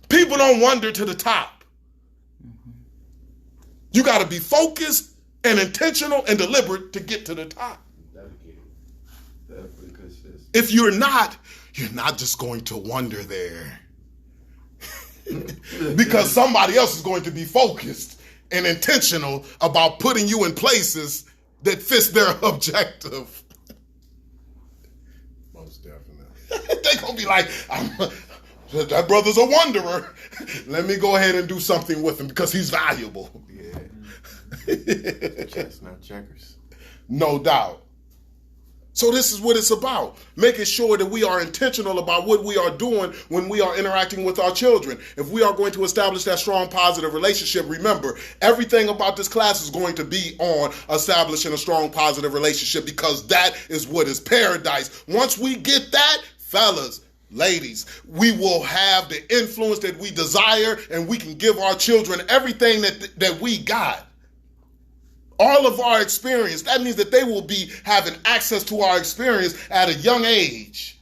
Speaker 2: People don't wander to the top. You got to be focused and intentional and deliberate to get to the top.
Speaker 1: Dedicated.
Speaker 4: Definitely consistent.
Speaker 2: If you're not just going to wander there. Because somebody else is going to be focused and intentional about putting you in places that fits their objective.
Speaker 3: Most definitely.
Speaker 2: They're going to be like, that brother's a wanderer. Let me go ahead and do something with him because he's valuable.
Speaker 3: Yeah. Chess, not checkers.
Speaker 2: No doubt. So this is what it's about, making sure that we are intentional about what we are doing when we are interacting with our children. If we are going to establish that strong, positive relationship, remember, everything about this class is going to be on establishing a strong, positive relationship, because that is what is paradise. Once we get that, fellas, ladies, we will have the influence that we desire, and we can give our children everything that we got. All of our experience. That means that they will be having access to our experience at a young age.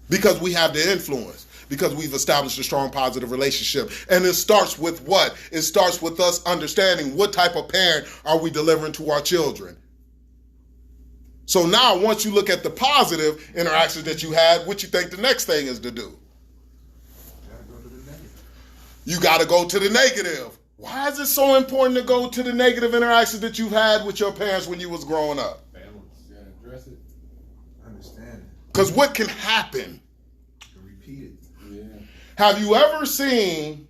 Speaker 2: Because we have the influence. Because we've established a strong, positive relationship. And it starts with what? It starts with us understanding what type of parent are we delivering to our children. So now, once you look at the positive interactions that you had, what you think the next thing is to do? You got to go to the negative. Why is it so important to go to the negative interactions that you've had with your parents when you was growing up?
Speaker 1: Balance.
Speaker 2: Because what can happen?
Speaker 3: Repeat it.
Speaker 2: Have you ever seen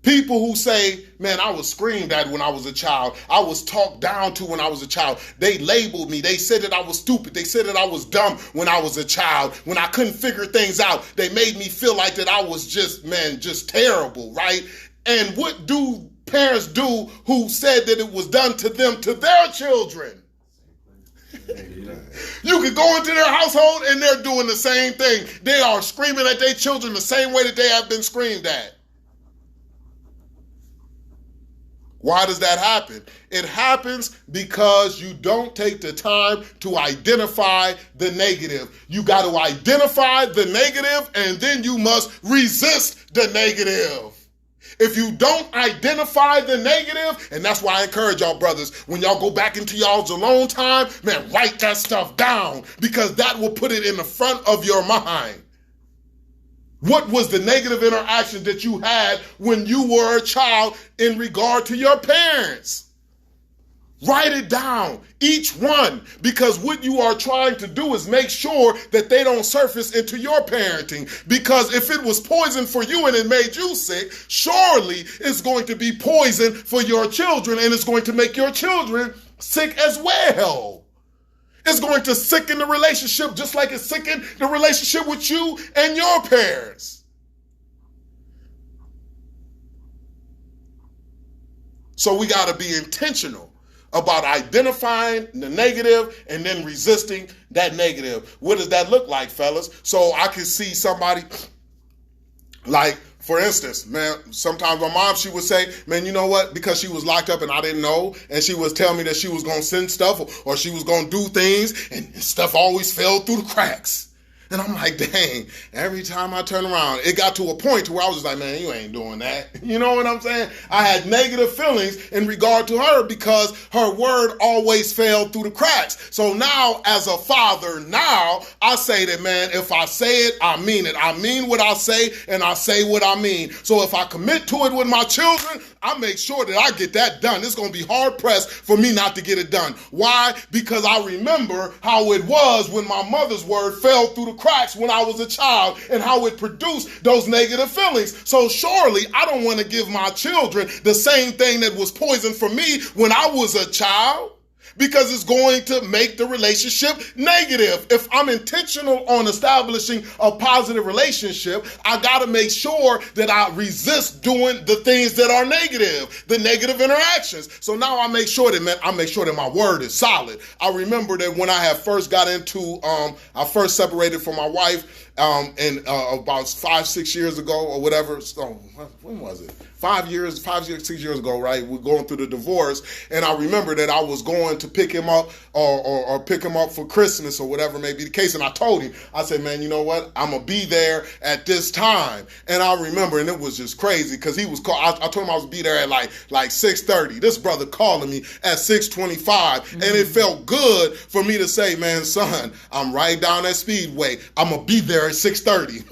Speaker 2: people who say, man, I was screamed at when I was a child. I was talked down to when I was a child. They labeled me. They said that I was stupid. They said that I was dumb when I was a child. When I couldn't figure things out, they made me feel like that I was just terrible, right? And what do parents do who said that it was done to them, to their children? You could go into their household and they're doing the same thing. They are screaming at their children the same way that they have been screamed at. Why does that happen? It happens because you don't take the time to identify the negative. You got to identify the negative and then you must resist the negative. If you don't identify the negative, and that's why I encourage y'all brothers, when y'all go back into y'all's alone time, man, write that stuff down because that will put it in the front of your mind. What was the negative interaction that you had when you were a child in regard to your parents? Write it down, each one, because what you are trying to do is make sure that they don't surface into your parenting. Because if it was poison for you and it made you sick, surely it's going to be poison for your children and it's going to make your children sick as well. It's going to sicken the relationship just like it sickened the relationship with you and your parents. So we got to be intentional about identifying the negative and then resisting that negative. What does that look like, fellas? So I can see somebody like, for instance, man, sometimes my mom, she would say, man, you know what? Because she was locked up and I didn't know, and she was telling me that she was going to send stuff or she was going to do things, and stuff always fell through the cracks. And I'm like, dang, every time I turn around, it got to a point to where I was just like, man, you ain't doing that. You know what I'm saying? I had negative feelings in regard to her because her word always fell through the cracks. So now, as a father, now I say that, man, if I say it, I mean it. I mean what I say, and I say what I mean. So if I commit to it with my children, I make sure that I get that done. It's going to be hard pressed for me not to get it done. Why? Because I remember how it was when my mother's word fell through the cracks when I was a child and how it produced those negative feelings. So surely I don't want to give my children the same thing that was poison for me when I was a child, because it's going to make the relationship negative. If I'm intentional on establishing a positive relationship, I got to make sure that I resist doing the things that are negative, the negative interactions. So now I make sure that my word is solid. I remember that when I had first got into, I first separated from my wife, and about 5-6 years ago or whatever. So when was it? 5 years, 6 years ago, right? We're going through the divorce, and I remember that I was going to pick him up or pick him up for Christmas or whatever may be the case. And I told him, I said, man, you know what? I'm gonna be there at this time. And I remember, and it was just crazy because he was I told him I was gonna be there at like 6:30. This brother calling me at 6:25, and it felt good for me to say, man, son, I'm right down that Speedway. I'm gonna be there at 6:30.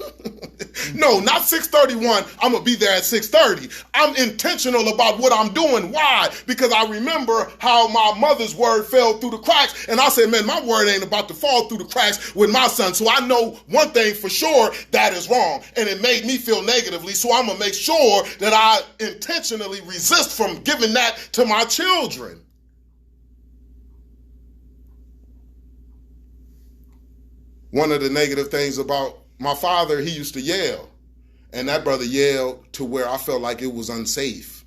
Speaker 2: No, not 6:31. I'm gonna be there at 6:30. I'm intentional about what I'm doing. Why? Because I remember how my mother's word fell through the cracks, and I said, man, my word ain't about to fall through the cracks with my son. So I know one thing for sure, that is wrong, and it made me feel negatively. So I'm gonna make sure that I intentionally resist from giving that to my children. One of the negative things about my father, he used to yell. And that brother yelled to where I felt like it was unsafe.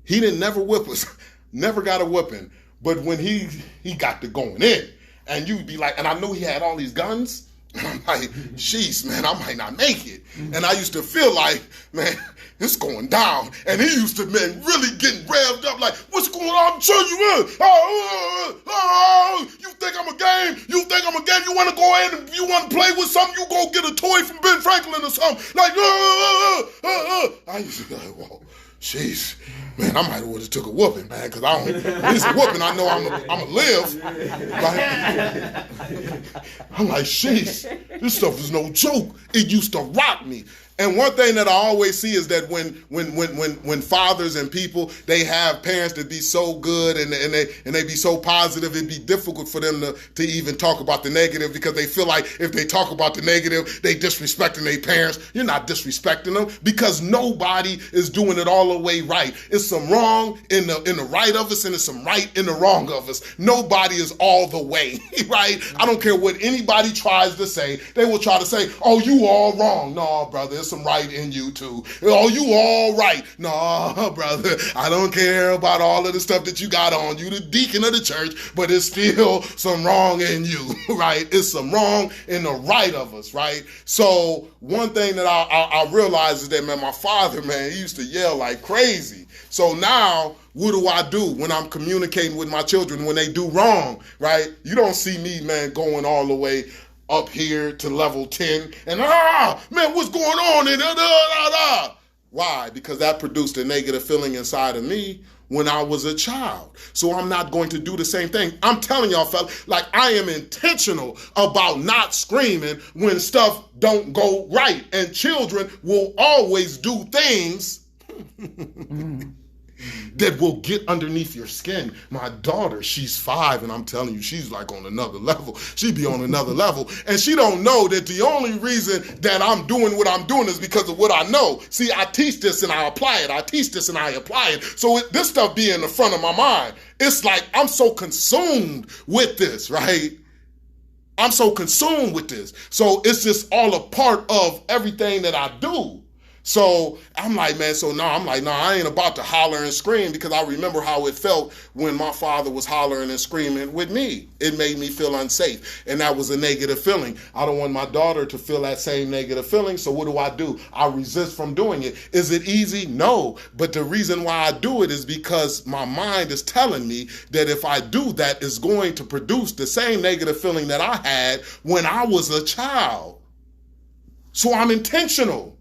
Speaker 2: He didn't never whip us, never got a whipping. But when he got to going in, and you'd be like, and I knew he had all these guns, and I'm like, jeez, man, I might not make it. And I used to feel like, man, it's going down. And he used to, man, really getting revved up like, what's going on? I'm telling you, you think I'm a game? You think I'm a game? You want to go in and you want to play with something? You go get a toy from Ben Franklin or something. Like, I used to be like, whoa, jeez. Man, I might have would have took a whooping, man, because I don't. It's a whooping. I know I'm a live. Like, I'm like, sheesh, this stuff is no joke. It used to rock me, And one thing that I always see is that when fathers and people, they have parents that be so good and they be so positive, it'd be difficult for them to even talk about the negative, because they feel like if they talk about the negative, they disrespecting their parents. You're not disrespecting them, because nobody is doing it all the way right. It's some wrong in the right of us, and it's some right in the wrong of us. Nobody is all the way, right? I don't care what anybody tries to say. They will try to say, oh, you all wrong. No, brother, there's some right in you too. Oh, you all right. No, brother, I don't care about all of the stuff that you got on. You the deacon of the church, but it's still some wrong in you, right? It's some wrong in the right of us, right? So one thing that I realized is that, man, my father, man, he used to yell like crazy. So now, what do I do when I'm communicating with my children when they do wrong, right? You don't see me, man, going all the way up here to level 10 and, man, what's going on? And Why? Because that produced a negative feeling inside of me when I was a child. So I'm not going to do the same thing. I'm telling y'all, fellas, like, I am intentional about not screaming when stuff don't go right. And children will always do things that will get underneath your skin. My daughter, she's 5, and I'm telling you, she's like on another level. She be on another level. And she don't know that the only reason that I'm doing what I'm doing is because of what I know. See, I teach this and I apply it. I teach this and I apply it. So this stuff be in the front of my mind. It's like I'm so consumed with this, right? I'm so consumed with this. So it's just all a part of everything that I do. So I'm like, man, I ain't about to holler and scream, because I remember how it felt when my father was hollering and screaming with me. It made me feel unsafe, and that was a negative feeling. I don't want my daughter to feel that same negative feeling, so what do? I resist from doing it. Is it easy? No, but the reason why I do it is because my mind is telling me that if I do that, it's going to produce the same negative feeling that I had when I was a child. So I'm intentional.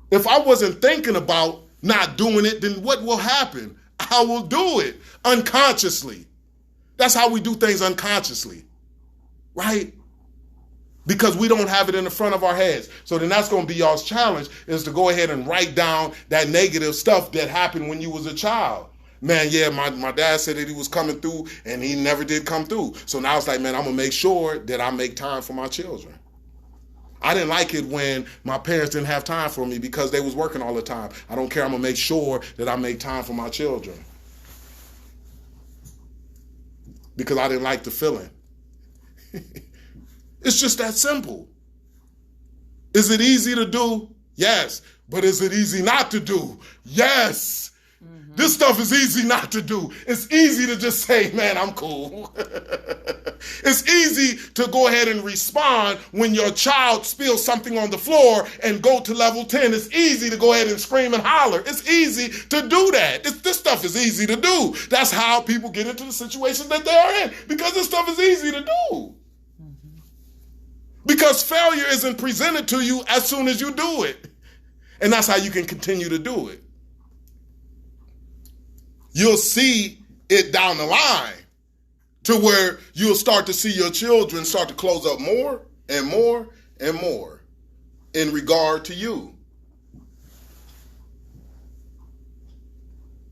Speaker 2: If I wasn't thinking about not doing it, then what will happen? I will do it unconsciously. That's how we do things unconsciously, right? Because we don't have it in the front of our heads. So then that's going to be y'all's challenge, is to go ahead and write down that negative stuff that happened when you was a child. Man, yeah, my dad said that he was coming through, and he never did come through. So now it's like, man, I'm going to make sure that I make time for my children. I didn't like it when my parents didn't have time for me because they was working all the time. I don't care. I'm going to make sure that I make time for my children. Because I didn't like the feeling. It's just that simple. Is it easy to do? Yes. But is it easy not to do? Yes. This stuff is easy not to do. It's easy to just say, man, I'm cool. It's easy to go ahead and respond when your child spills something on the floor and go to level 10. It's easy to go ahead and scream and holler. It's easy to do that. This stuff is easy to do. That's how people get into the situation that they are in, because this stuff is easy to do. Because failure isn't presented to you as soon as you do it. And that's how you can continue to do it. You'll see it down the line to where you'll start to see your children start to close up more and more and more in regard to you.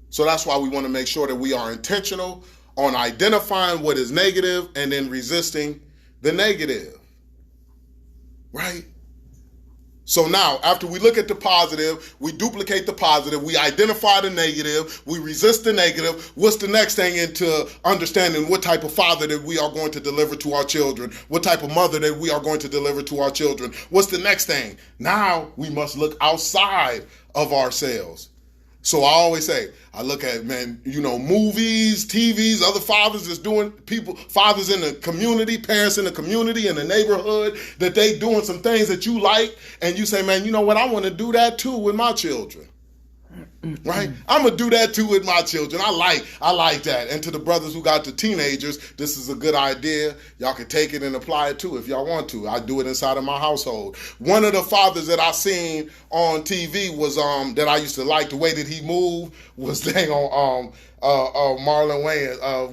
Speaker 2: So that's why we want to make sure that we are intentional on identifying what is negative and then resisting the negative, right? So now, after we look at the positive, we duplicate the positive, we identify the negative, we resist the negative. What's the next thing into understanding what type of father that we are going to deliver to our children? What type of mother that we are going to deliver to our children? What's the next thing? Now we must look outside of ourselves. So I always say, I look at, man, movies, TVs, other fathers that's doing, fathers in the community, parents in the community, in the neighborhood, that they doing some things that you like, and you say, man, you know what, I want to do that too with my children. Right? I'm going to do that too with my children. I like that. And to the brothers who got the teenagers, this is a good idea. Y'all can take it and apply it too if y'all want to. I do it inside of my household. One of the fathers that I seen on TV was that I used to like the way that he moved was Marlon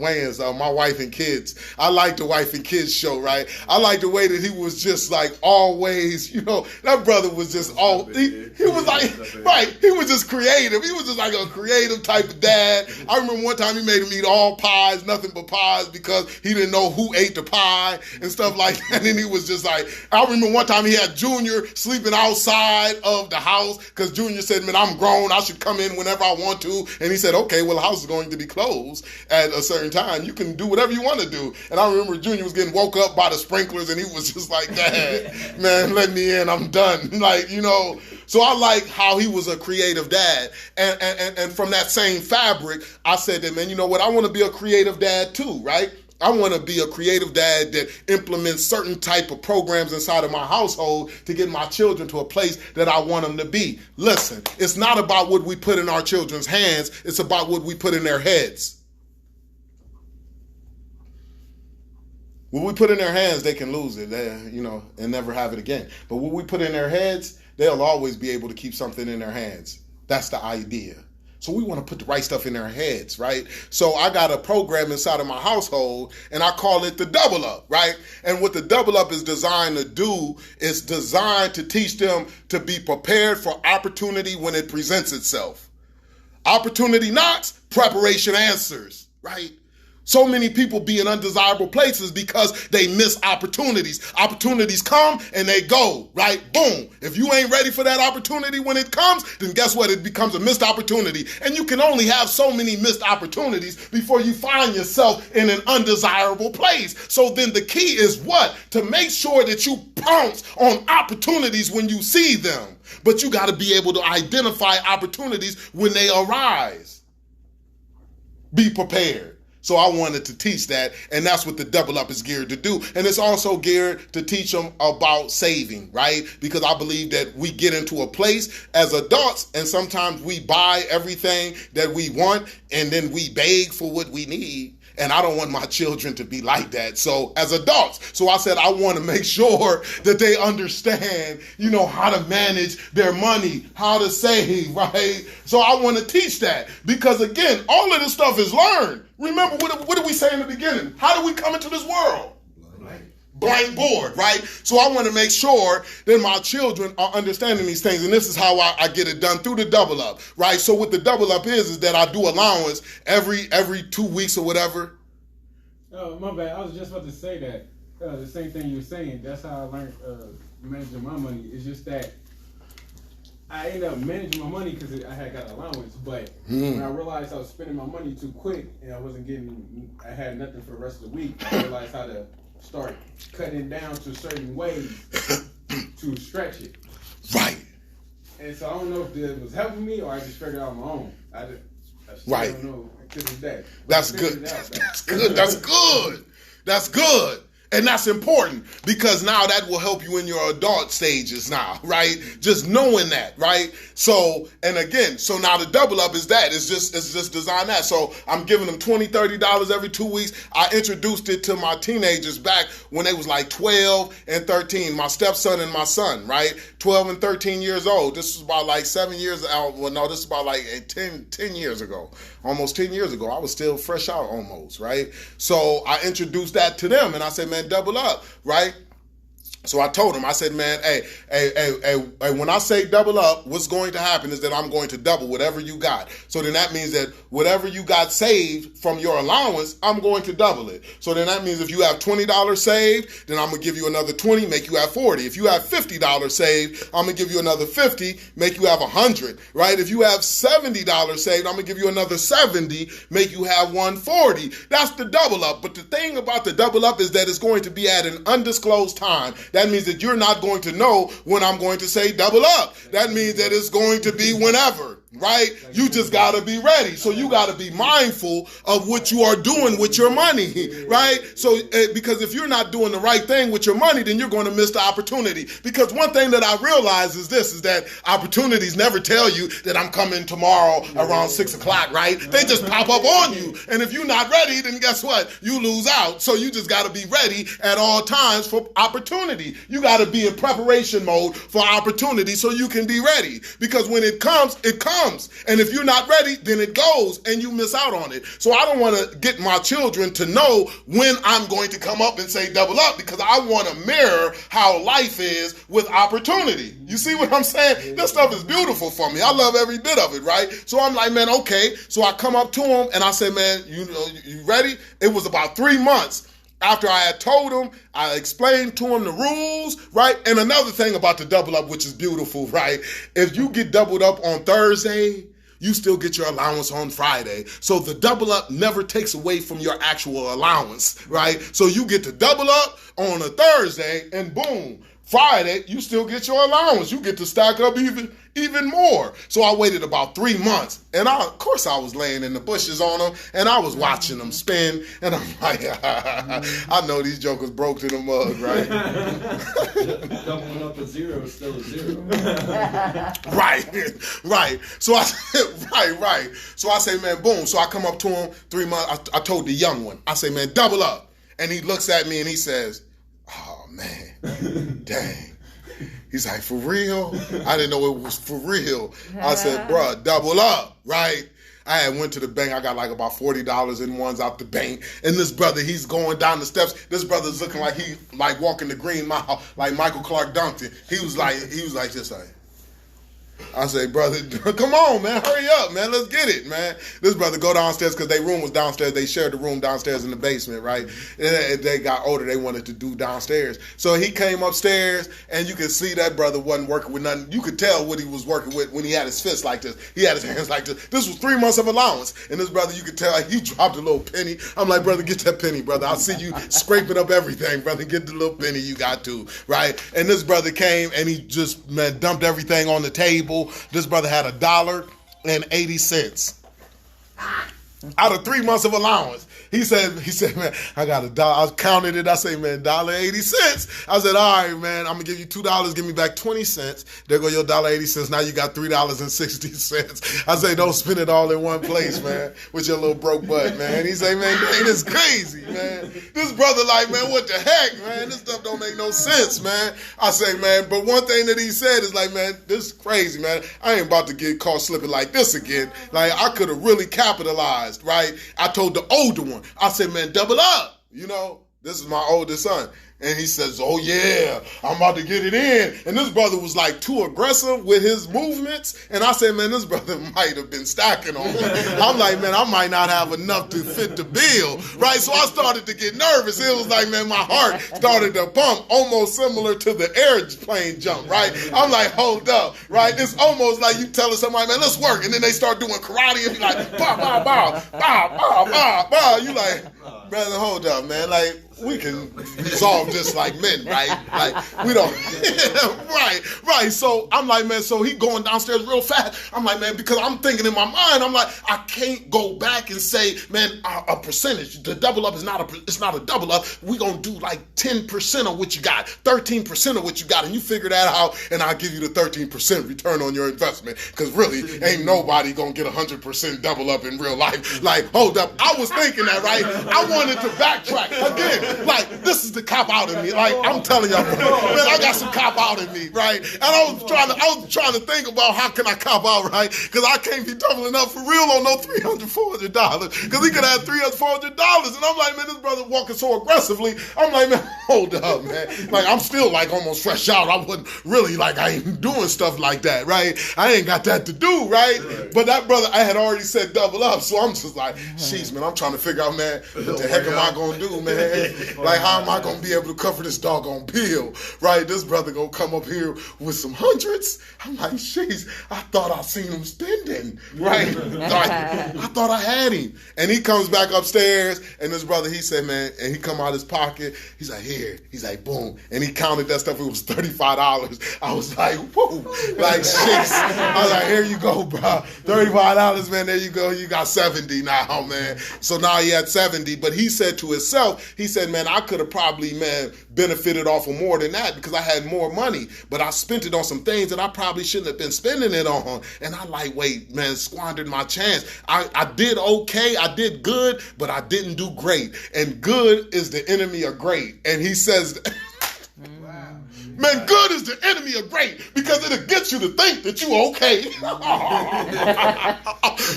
Speaker 2: Wayans, My Wife and Kids. I like the Wife and Kids show, right? I like the way that he was just like always, that brother was just he was like, right, he was just creative. He was just like a creative type of dad. I remember one time he made him eat all pies, nothing but pies, because he didn't know who ate the pie and stuff like that. And he was just like, I remember one time he had Junior sleeping outside of the house because Junior said, man, I'm grown, I should come in whenever I want to. And he said, okay, well, the house is going to be closed at a certain time. You can do whatever you want to do. And I remember Junior was getting woke up by the sprinklers and he was just like, Dad, man, let me in, I'm done. So I like how he was a creative dad. And from that same fabric, I said that, man, you know what, I want to be a creative dad too, right? I want to be a creative dad that implements certain type of programs inside of my household to get my children to a place that I want them to be. Listen, it's not about what we put in our children's hands. It's about what we put in their heads. What we put in their hands, they can lose it, and never have it again. But what we put in their heads, they'll always be able to keep something in their hands. That's the idea. So we want to put the right stuff in their heads, right? So I got a program inside of my household, and I call it the Double Up, right? And what the Double Up is designed to do is designed to teach them to be prepared for opportunity when it presents itself. Opportunity knocks, preparation answers, right? So many people be in undesirable places because they miss opportunities. Opportunities come and they go, right? Boom. If you ain't ready for that opportunity when it comes, then guess what? It becomes a missed opportunity. And you can only have so many missed opportunities before you find yourself in an undesirable place. So then the key is what? To make sure that you pounce on opportunities when you see them. But you got to be able to identify opportunities when they arise. Be prepared. So I wanted to teach that, and that's what the Double Up is geared to do. And it's also geared to teach them about saving, right? Because I believe that we get into a place as adults, and sometimes we buy everything that we want, and then we beg for what we need. And I don't want my children to be like that. So as adults, so I said I want to make sure that they understand, how to manage their money, how to save, right? So I want to teach that because, again, all of this stuff is learned. Remember, what did we say in the beginning? How did we come into this world? Blank board, right? So I want to make sure that my children are understanding these things, and this is how I get it done through the Double Up, right? So what the Double Up is that I do allowance every 2 weeks or whatever.
Speaker 6: Oh, my bad. I was just about to say that. The same thing you were saying. That's how I learned managing my money. It's just that I ended up managing my money because I had got allowance, but when I realized I was spending my money too quick and I had nothing for the rest of the week, I realized how to start cutting down to certain ways to stretch it.
Speaker 2: Right.
Speaker 6: And so I don't know if it was helping me or I just figured it out on my own. I still
Speaker 2: Right.
Speaker 6: don't know to this day.
Speaker 2: That's good. That's good. That's good. That's good. And that's important because now that will help you in your adult stages now, right? Just knowing that, right? So, and again, so now the Double Up is that. It's just designed that. So I'm giving them $20, $30 every 2 weeks. I introduced it to my teenagers back when they was like 12 and 13, my stepson and my son, right? 12 and 13 years old. This was about like 7 years out. Well, no, this is about like 10 years ago. Almost 10 years ago. I was still fresh out almost, right? So I introduced that to them and I said, man, double up, right? So I told him, I said, man, hey, when I say double up, what's going to happen is that I'm going to double whatever you got. So then that means that whatever you got saved from your allowance, I'm going to double it. So then that means if you have $20 saved, then I'm going to give you another 20, make you have 40. If you have $50 saved, I'm going to give you another 50, make you have 100, right? If you have $70 saved, I'm going to give you another 70, make you have 140. That's the double up. But the thing about the double up is that it's going to be at an undisclosed time. That means that you're not going to know when I'm going to say double up. That means that it's going to be whenever, right? You just got to be ready. So you got to be mindful of what you are doing with your money, right? So because if you're not doing the right thing with your money, then you're going to miss the opportunity. Because one thing that I realize is this, is that opportunities never tell you that I'm coming tomorrow around 6 o'clock, right? They just pop up on you. And if you're not ready, then guess what? You lose out. So you just got to be ready at all times for opportunity. You got to be in preparation mode for opportunity so you can be ready. Because when it comes, it comes. comes. And if you're not ready, then it goes and you miss out on it. So I don't want to get my children to know when I'm going to come up and say double up, because I want to mirror how life is with opportunity. You see what I'm saying? This stuff is beautiful for me. I love every bit of it, right? So I'm like, man, okay. So I come up to him and I say, man, you ready? It was about 3 months after I had told him, I explained to him the rules, right? And another thing about the double up, which is beautiful, right? If you get doubled up on Thursday, you still get your allowance on Friday. So the double up never takes away from your actual allowance, right? So you get to double up on a Thursday and boom, Friday, you still get your allowance. You get to stack up even more. So I waited about 3 months, and of course I was laying in the bushes on them, and I was watching them spin, and I'm like, I know these jokers broke to the mug, right?
Speaker 1: Doubling up a zero is still a zero.
Speaker 2: Right. So I said, right. So I say, man, boom. So I come up to him 3 months. I told the young one, I say, man, double up. And he looks at me and he says, oh, man, dang. He's like, for real? I didn't know it was for real. I said, bruh, double up, right? I had went to the bank. I got like about $40 in ones out the bank. And this brother, he's going down the steps. This brother's looking like he like walking the Green Mile, like Michael Clark Duncan. He was like just like, I say, brother, come on, man, hurry up, man, let's get it, man. This brother go downstairs because their room was downstairs. They shared the room downstairs in the basement, right? And they got older. They wanted to do downstairs. So he came upstairs, and you could see that brother wasn't working with nothing. You could tell what he was working with when he had his fists like this. He had his hands like this. This was 3 months of allowance. And this brother, you could tell he dropped a little penny. I'm like, brother, get that penny, brother. I see you scraping up everything, brother. Get the little penny you got to, right? And this brother came, and he just, man, dumped everything on the table. This brother had $1.80 out of 3 months of allowance. He said, man, I got $1. I counted it. I say, man, $1.80. I said, all right, man, I'm gonna give you $2. Give me back 20 cents. There go your $1.80. Now you got $3.60. I say, don't spend it all in one place, man, with your little broke butt, man. He say, man, dang, this crazy, man. This brother like, man, what the heck, man? This stuff don't make no sense, man. I say, man, but one thing that he said is like, man, this is crazy, man. I ain't about to get caught slipping like this again. Like, I could have really capitalized, right? I told the older one, I said, man, double up. You know, this is my oldest son. And he says, oh, yeah, I'm about to get it in. And this brother was like too aggressive with his movements. And I said, man, this brother might have been stacking on me. I'm like, man, I might not have enough to fit the bill, right? So I started to get nervous. It was like, man, my heart started to pump, almost similar to the airplane jump, right? I'm like, hold up, right? It's almost like you telling somebody, man, let's work. And then they start doing karate and be like, bow, bow, bow, bow, bow, bow, bow. You like, brother, hold up, man. Like, we can resolve this like men, right? Like, we don't, right. So I'm like, man, so he going downstairs real fast. I'm like, man, because I'm thinking in my mind, I'm like, I can't go back and say, man, a percentage, the double up is it's not a double up. We gonna do like 10% of what you got, 13% of what you got, and you figure that out, and I'll give you the 13% return on your investment, because really, ain't nobody gonna get 100% double up in real life. Like, hold up, I was thinking that, right? I wanted to backtrack again. Like, this is the cop out in me. Like, I'm telling y'all, man, I got some cop out in me, right? And I was trying to think about how can I cop out, right? Because I can't be doubling up for real on no $300, $400. Because he could have $300, $400. And I'm like, man, this brother walking so aggressively. I'm like, man, hold up, man. Like, I'm still like almost fresh out. I wasn't really like, I ain't doing stuff like that, right? I ain't got that to do, right? But that brother, I had already said double up. So I'm just like, jeez, man, I'm trying to figure out, man, what the heck am I going to do, man? Like, how am I going to be able to cover this doggone bill, right? This brother going to come up here with some hundreds. I'm like, jeez, I thought I seen him spending, right? Like, I thought I had him. And he comes back upstairs, and this brother, he said, man, and he come out his pocket. He's like, here. He's like, boom. And he counted that stuff. It was $35. I was like, whoa. Like, jeez. I was like, here you go, bro. $35, man. There you go. You got 70 now, man. So now he had 70. But he said to himself, he said, man, I could have probably, man, benefited off of more than that because I had more money, but I spent it on some things that I probably shouldn't have been spending it on. And I like, wait, man, squandered my chance. I did okay, I did good, but I didn't do great. And good is the enemy of great. And he says, wow. Man, good is the enemy of great because it'll get you to think that you okay.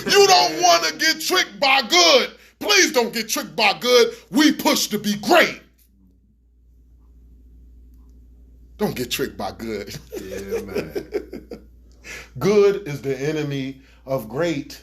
Speaker 2: You don't want to get tricked by good. Please don't get tricked by good. We push to be great. Don't get tricked by good.
Speaker 3: Yeah, man.
Speaker 2: Good is the enemy of great.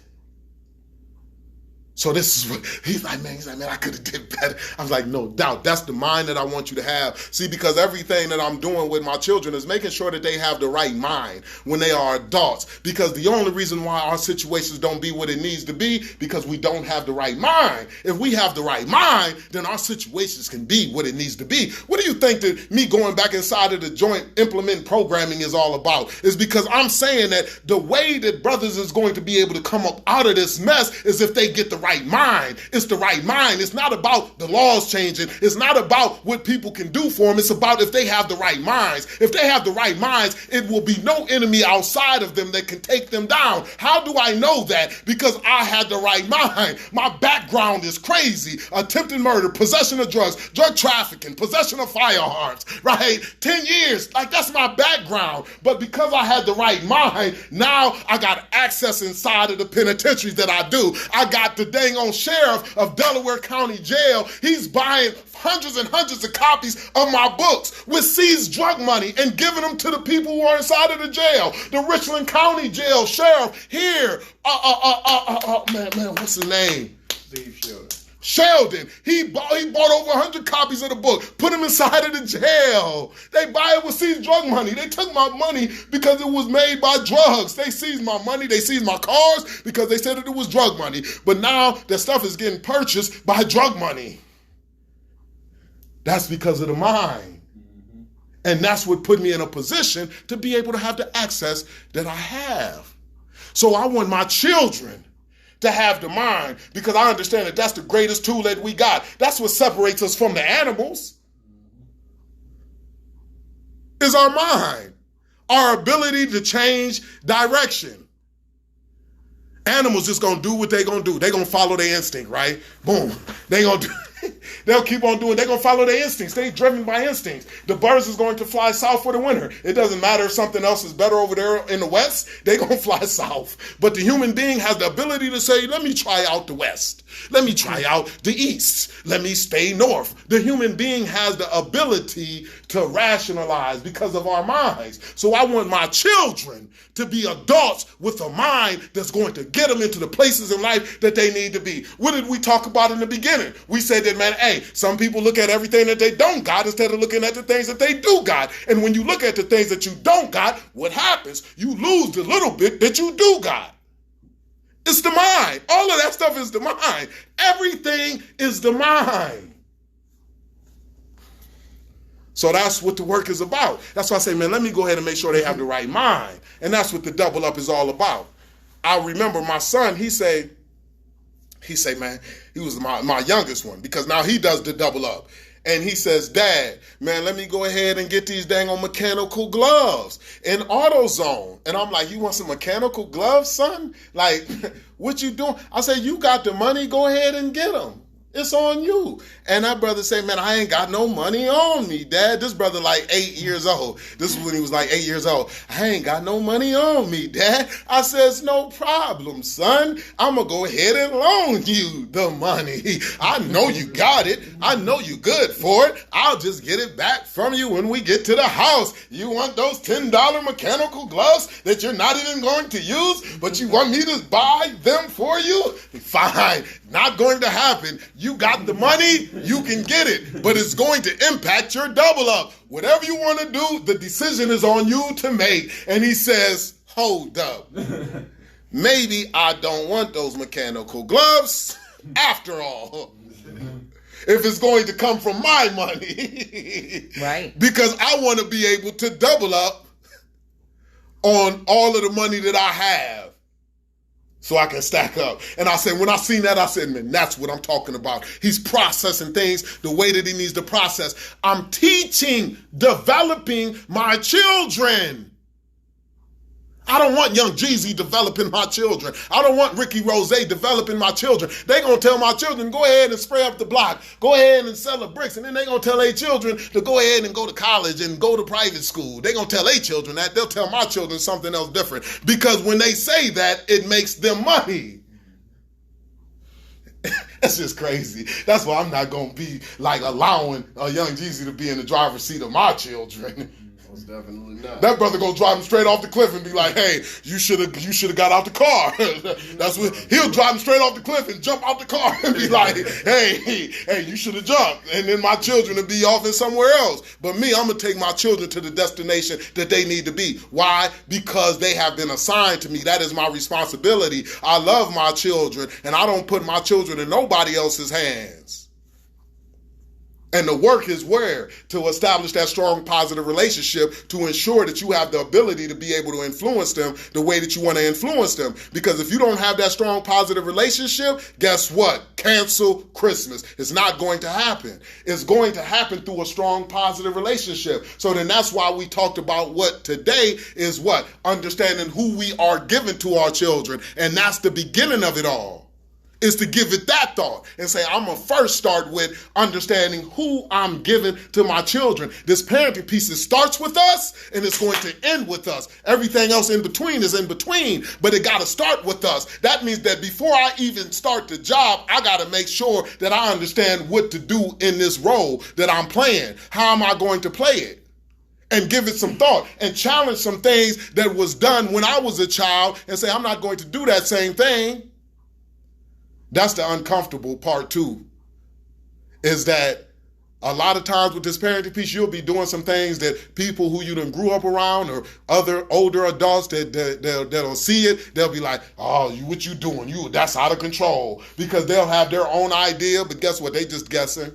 Speaker 2: So this is what he's like, man, I could have did better. I was like, no doubt. That's the mind that I want you to have. See, because everything that I'm doing with my children is making sure that they have the right mind when they are adults. Because the only reason why our situations don't be what it needs to be, because we don't have the right mind. If we have the right mind, then our situations can be what it needs to be. What do you think that me going back inside of the joint implementing programming is all about? Is because I'm saying that the way that brothers is going to be able to come up out of this mess is if they get the right mind. It's the right mind. It's not about the laws changing. It's not about what people can do for them. It's about if they have the right minds. If they have the right minds, it will be no enemy outside of them that can take them down. How do I know that? Because I had the right mind. My background is crazy. Attempted murder, possession of drugs, drug trafficking, possession of firearms, right? 10 years. Like, that's my background. But because I had the right mind, now I got access inside of the penitentiaries that I do. I got the dang on sheriff of Delaware County Jail. He's buying hundreds and hundreds of copies of my books with seized drug money and giving them to the people who are inside of the jail. The Richland County Jail sheriff here, man, what's his name?
Speaker 3: Steve
Speaker 2: Sheldon. He bought over 100 copies of the book, put them inside of the jail. They buy it with seized drug money. They took my money because it was made by drugs. They seized my money. They seized my cars because they said that it was drug money. But now the stuff is getting purchased by drug money. That's because of the mind. And that's what put me in a position to be able to have the access that I have. So I want my children to have the mind, because I understand that that's the greatest tool that we got. That's what separates us from the animals, is our mind, our ability to change direction. Animals just gonna do what they gonna do. They gonna follow their instinct, right? Boom. They gonna do. They'll keep on doing. They're gonna follow their instincts. They're driven by instincts. The birds is going to fly south for the winter. It doesn't matter if something else is better over there in the west. They're gonna fly south. But the human being has the ability to say, "Let me try out the west. Let me try out the east. Let me stay north." The human being has the ability to rationalize because of our minds. So I want my children to be adults with a mind that's going to get them into the places in life that they need to be. What did we talk about in the beginning? We said that, man, hey, some people look at everything that they don't got instead of looking at the things that they do got. And when you look at the things that you don't got, what happens? You lose the little bit that you do got. It's the mind. All of that stuff is the mind. Everything is the mind. So that's what the work is about. That's why I say, man, let me go ahead and make sure they have the right mind. And that's what the double up is all about. I remember my son, he say, man, he was my youngest one, because now he does the double up. And he says, "Dad, man, let me go ahead and get these dang on mechanical gloves in AutoZone." And I'm like, "You want some mechanical gloves, son? Like, what you doing?" I said, "You got the money, go ahead and get them. It's on you." And that brother say, "Man, I ain't got no money on me, Dad." This brother like 8 years old. This is when he was like 8 years old. "I ain't got no money on me, Dad." I says, "No problem, son. I'm going to go ahead and loan you the money. I know you got it. I know you good for it. I'll just get it back from you when we get to the house. You want those $10 mechanical gloves that you're not even going to use, but you want me to buy them for you? Fine. Not going to happen. You got the money, you can get it, but it's going to impact your double up. Whatever you want to do, the decision is on you to make." And he says, "Hold up. Maybe I don't want those mechanical gloves after all. If it's going to come from my money."
Speaker 5: Right.
Speaker 2: Because I want to be able to double up on all of the money that I have, so I can stack up. And I said, when I seen that, I said, man, that's what I'm talking about. He's processing things the way that he needs to process. I'm teaching, developing my children. I don't want Young Jeezy developing my children. I don't want Ricky Rose developing my children. They gonna tell my children, go ahead and spray up the block. Go ahead and sell the bricks. And then they gonna tell their children to go ahead and go to college and go to private school. They gonna tell their children that. They'll tell my children something else different. Because when they say that, it makes them money. That's just crazy. That's why I'm not gonna be like allowing a Young Jeezy to be in the driver's seat of my children.
Speaker 3: Most definitely not.
Speaker 2: That brother gonna drive him straight off the cliff and be like, "Hey, you should have got out the car." That's what he'll drive him straight off the cliff and jump out the car and be like, "Hey, you should have jumped." And then my children will be off in somewhere else. But me, I'm gonna take my children to the destination that they need to be. Why? Because they have been assigned to me. That is my responsibility. I love my children, and I don't put my children in nobody else's hands. And the work is where? To establish that strong, positive relationship to ensure that you have the ability to be able to influence them the way that you want to influence them. Because if you don't have that strong, positive relationship, guess what? Cancel Christmas. It's not going to happen. It's going to happen through a strong, positive relationship. So then that's why we talked about what today is what? Understanding who we are giving to our children. And that's the beginning of it all. Is to give it that thought and say, I'm going to first start with understanding who I'm giving to my children. This parenting piece, it starts with us and it's going to end with us. Everything else in between is in between, but it got to start with us. That means that before I even start the job, I got to make sure that I understand what to do in this role that I'm playing. How am I going to play it? And give it some thought and challenge some things that was done when I was a child and say, I'm not going to do that same thing. That's the uncomfortable part too, is that a lot of times with this parenting piece, you'll be doing some things that people who you done grew up around or other older adults that'll see it, they'll be like, oh, what you doing? That's out of control. Because they'll have their own idea, but guess what? They just guessing.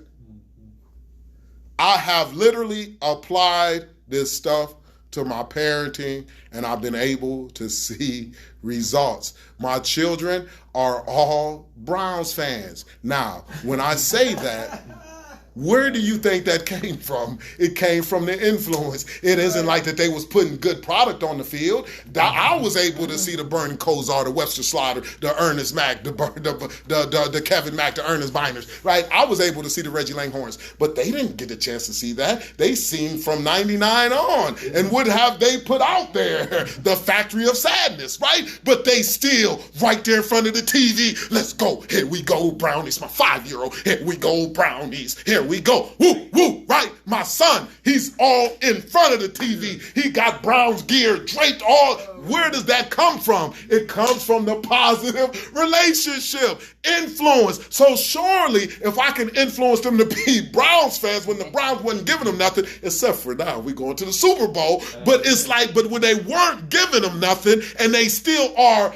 Speaker 2: I have literally applied this stuff to my parenting, and I've been able to see results. My children are all Browns fans. Now, when I say that, where do you think that came from? It came from the influence. It isn't like that they was putting good product on the field. I was able to see the Bernie Kosar, the Webster Slaughter, the Ernest Mack, the Kevin Mack, the Ernest Binders, right? I was able to see the Reggie Langhorns, but they didn't get a chance to see that. They seen from 99 on. And what have they put out there? The Factory of Sadness, right? But they still right there in front of the TV. Let's go. Here we go, Brownies. My 5-year-old. Here we go, Brownies. Here we go. Woo, woo, right? My son, he's all in front of the TV. He got Browns gear draped all. Where does that come from? It comes from the positive relationship, influence. So surely, if I can influence them to be Browns fans when the Browns wasn't giving them nothing, except for now, we going to the Super Bowl. But it's like, but when they weren't giving them nothing, and they still are,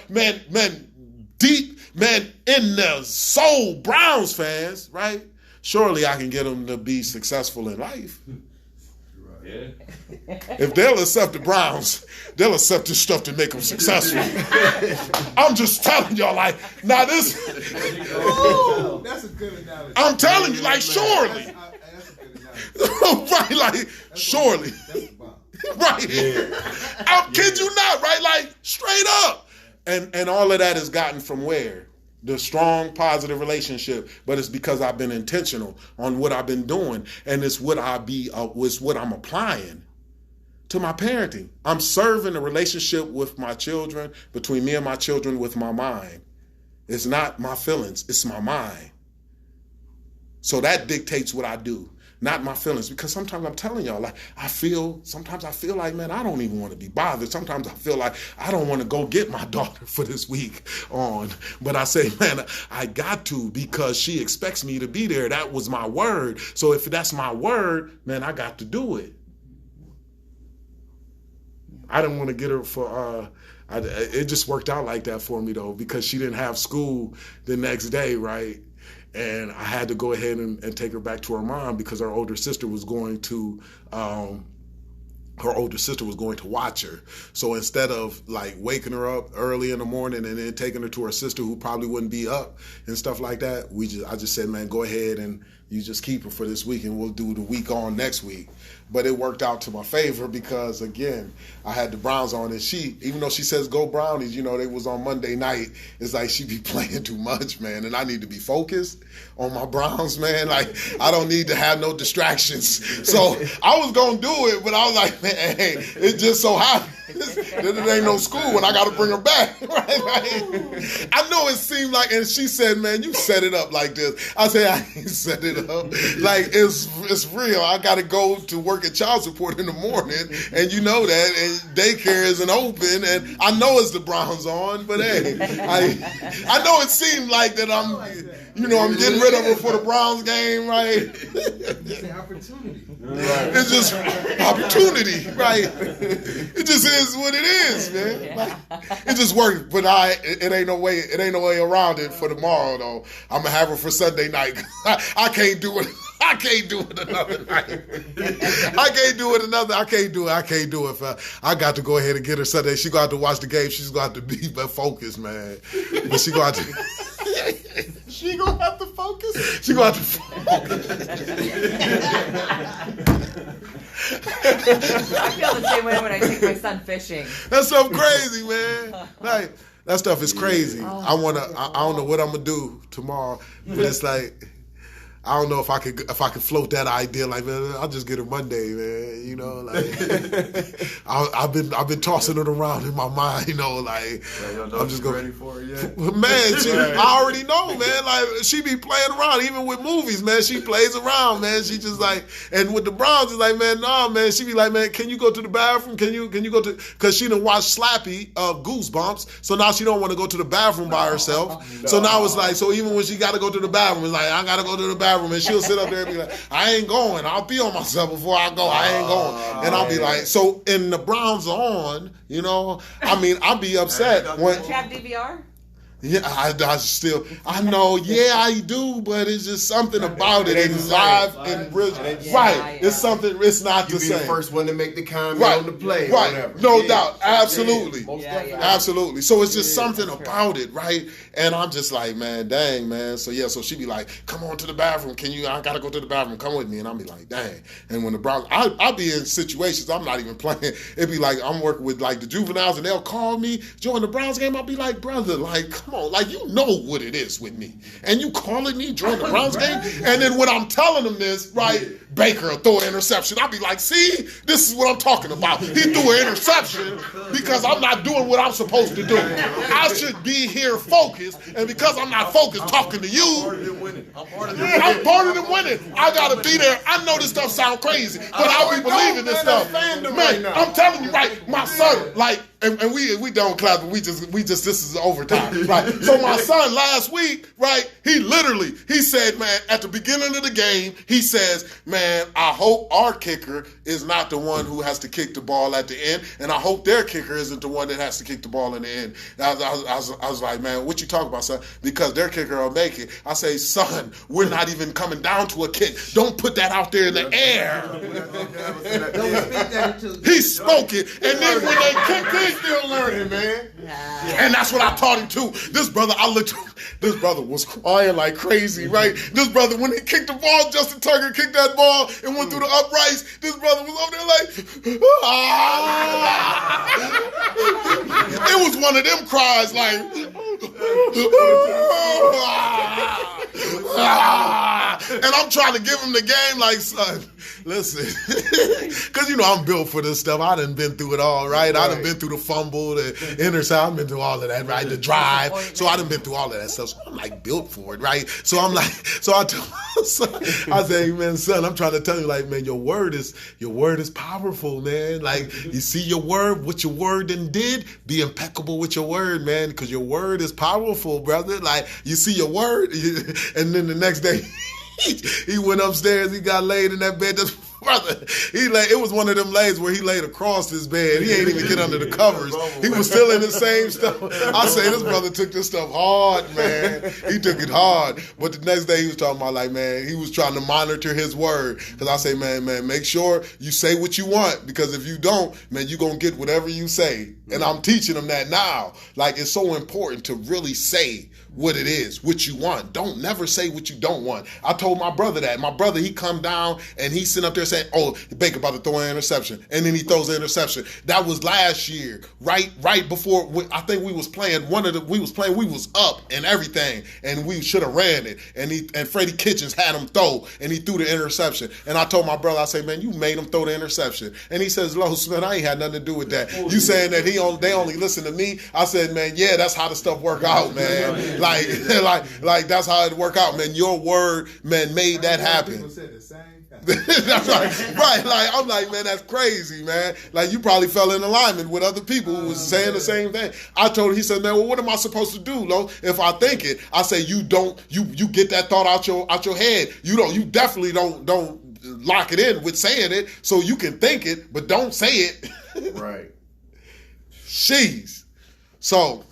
Speaker 2: deep, in their soul Browns fans, right? Surely I can get them to be successful in life.
Speaker 1: Yeah.
Speaker 2: If they'll accept the Browns, they'll accept the stuff to make them successful. I'm just telling y'all, like, now this.
Speaker 3: Ooh, that's a good analogy.
Speaker 2: I'm telling you, like, surely.
Speaker 3: That's a good analogy.
Speaker 2: Right, like, surely.
Speaker 3: That's the bomb.
Speaker 2: Right. I kid you not, right? Like, straight up. And all of that is gotten from where? The strong, positive relationship, but it's because I've been intentional on what I've been doing, and it's what I'm applying to my parenting. I'm serving a relationship with my children, between me and my children, with my mind. It's not my feelings, it's my mind. So that dictates what I do, not my feelings. Because sometimes I'm telling y'all, like, sometimes I feel like, man, I don't even want to be bothered. Sometimes I feel like I don't want to go get my daughter for this week on. But I say, man, I got to, because she expects me to be there. That was my word. So if that's my word, man, I got to do it. I didn't want to get her for, it just worked out like that for me, though, because she didn't have school the next day, right? And I had to go ahead and take her back to her mom because her older sister was going to her older sister was going to watch her. So instead of like waking her up early in the morning and then taking her to her sister who probably wouldn't be up and stuff like that, I just said, man, go ahead and you just keep her for this week and we'll do the week on next week. But it worked out to my favor because, again, I had the Browns on, and she, even though she says go Brownies, you know, they was on Monday night, it's like she be playing too much, man, and I need to be focused on my Browns, man. Like, I don't need to have no distractions. So I was going to do it, but I was like, man, hey, it just so happens that it ain't no school and I got to bring her back. Right? Like, I know it seemed like, and she said, man, you set it up like this. I said, I ain't set it up. Like, it's real. I got to go to work at child support in the morning, and you know that, and daycare isn't open, and I know it's the Browns on, but hey, I know it seemed like that I'm getting rid of her for the Browns game, right?
Speaker 3: It's an opportunity.
Speaker 2: Right. It's just opportunity, right? It just is what it is, man. Like, it just worked, but it ain't no way around it for tomorrow though. I'm gonna have her for Sunday night. I can't do it. I can't do it another night. I can't do it. I got to go ahead and get her Sunday. She gonna have to watch the game. She's gonna have to be focused, man. But she gonna have to. She gonna have to focus. She gonna have to focus.
Speaker 5: I feel the same way when I take my son fishing.
Speaker 2: That's so crazy, man. Like that stuff is crazy. I don't know what I'm gonna do tomorrow, but it's like. I don't know if I could float that idea like, man, I'll just get her Monday, man. You know, like I've been tossing it around in my mind, you know, like I'm just
Speaker 4: ready for it yet.
Speaker 2: Man, I already know, man. Like she be playing around, even with movies, man. She plays around, man. She just like, and with the Browns, it's like, man, nah, man. She be like, man, can you go to the bathroom? Can you go to? Because she done watched Slappy of Goosebumps, so now she don't want to go to the bathroom by herself. So now it's like, so even when she got to go to the bathroom, it's like I got to go to the bathroom. And she'll sit up there and be like, I ain't going. I'll pee on myself before I go. I ain't going. And I'll be like, so, and the Browns are on, you know, I mean, I'll be upset when.
Speaker 5: Do you have DVR?
Speaker 2: Yeah, I know, yeah, I do, but it's just something about it. It's live and real. Right. It's something, it's not the same.
Speaker 3: You be the first one to make the comment
Speaker 2: right.
Speaker 3: on the play.
Speaker 2: Right.
Speaker 3: Whatever.
Speaker 2: No doubt. Absolutely.
Speaker 5: Yeah.
Speaker 2: Absolutely. So it's just something about it, right? And I'm just like, man, dang, man. So yeah, so she be like, come on to the bathroom. I gotta go to the bathroom. Come with me. And I'll be like, dang. And when the Browns, I'll be in situations I'm not even playing. It'd be like, I'm working with like the juveniles and they'll call me, join the Browns game. I'll be like, brother, like, come on, like you know what it is with me. And you calling me, join the Browns game? And then when I'm telling them this, right, Baker will throw an interception. I'll be like, see, this is what I'm talking about. He threw an interception because I'm not doing what I'm supposed to do. I should be here focused, and because I'm not focused talking to you, I'm part of them winning. I gotta be there. I know this stuff sounds crazy, but I'll be believing this stuff. Man, I'm telling you, right, my son, like, and we don't clap, but we just this is overtime, right? So my son last week, right, he said, man, at the beginning of the game, he says, man, I hope our kicker is not the one who has to kick the ball at the end, and I hope their kicker isn't the one that has to kick the ball in the end. I was like, man, what you talking about, son? Because their kicker will make it. I say, son, we're not even coming down to a kick. Don't put that out there in the air. He spoke it, and then when they kicked it,
Speaker 3: Still learning, man.
Speaker 2: and that's what I taught him too. This brother was crying like crazy, right? This brother, when he kicked the ball, Justin Tucker kicked that ball and went through the uprights. This brother was over there like, ah. It was one of them cries like, and I'm trying to give him the game like, son, listen, because you know I'm built for this stuff. I done been through it all, right? I done been through the fumble, the intercept. I've been through all of that, right? The drive. So I done been through all of that stuff. So I'm like built for it, right? So I'm like, so I tell my son, I say, man, son, I'm trying to tell you, like, man, your word is powerful, man. Like, you see your word, what your word done did, be impeccable with your word, man, because your word is powerful, brother. Like, you see your word, and then the next day, he went upstairs, he got laid in that bed, just Brother, it was one of them lays where he laid across his bed. He ain't even get under the covers. He was still in the same stuff. I say this brother took this stuff hard, man. He took it hard. But the next day he was talking about like, man, he was trying to monitor his word. Because I say, man, make sure you say what you want. Because if you don't, man, you're going to get whatever you say. And I'm teaching him that now. Like, it's so important to really say what it is, what you want. Don't never say what you don't want. I told my brother that. My brother, he come down and he sit up there saying, oh, Baker about to throw an interception. And then he throws an interception. That was last year, right before, I think we was playing, we was up and everything, and we should have ran it. And Freddie Kitchens had him throw, and he threw the interception. And I told my brother, I say, man, you made him throw the interception. And he says, Lo Smith, I ain't had nothing to do with that. You saying that they only listen to me? I said, man, yeah, that's how the stuff work out, man. Like that's how it work out, man. Your word, man, made that happen.
Speaker 3: People said the same thing.
Speaker 2: That's right. Like I'm like, man, that's crazy, man. Like you probably fell in alignment with other people who was saying the same thing. I told him, he said, man, well, what am I supposed to do, Lo? If I think it, I say you get that thought out your head. You definitely don't lock it in with saying it, so you can think it, but don't say it.
Speaker 3: Right.
Speaker 2: Jeez. So,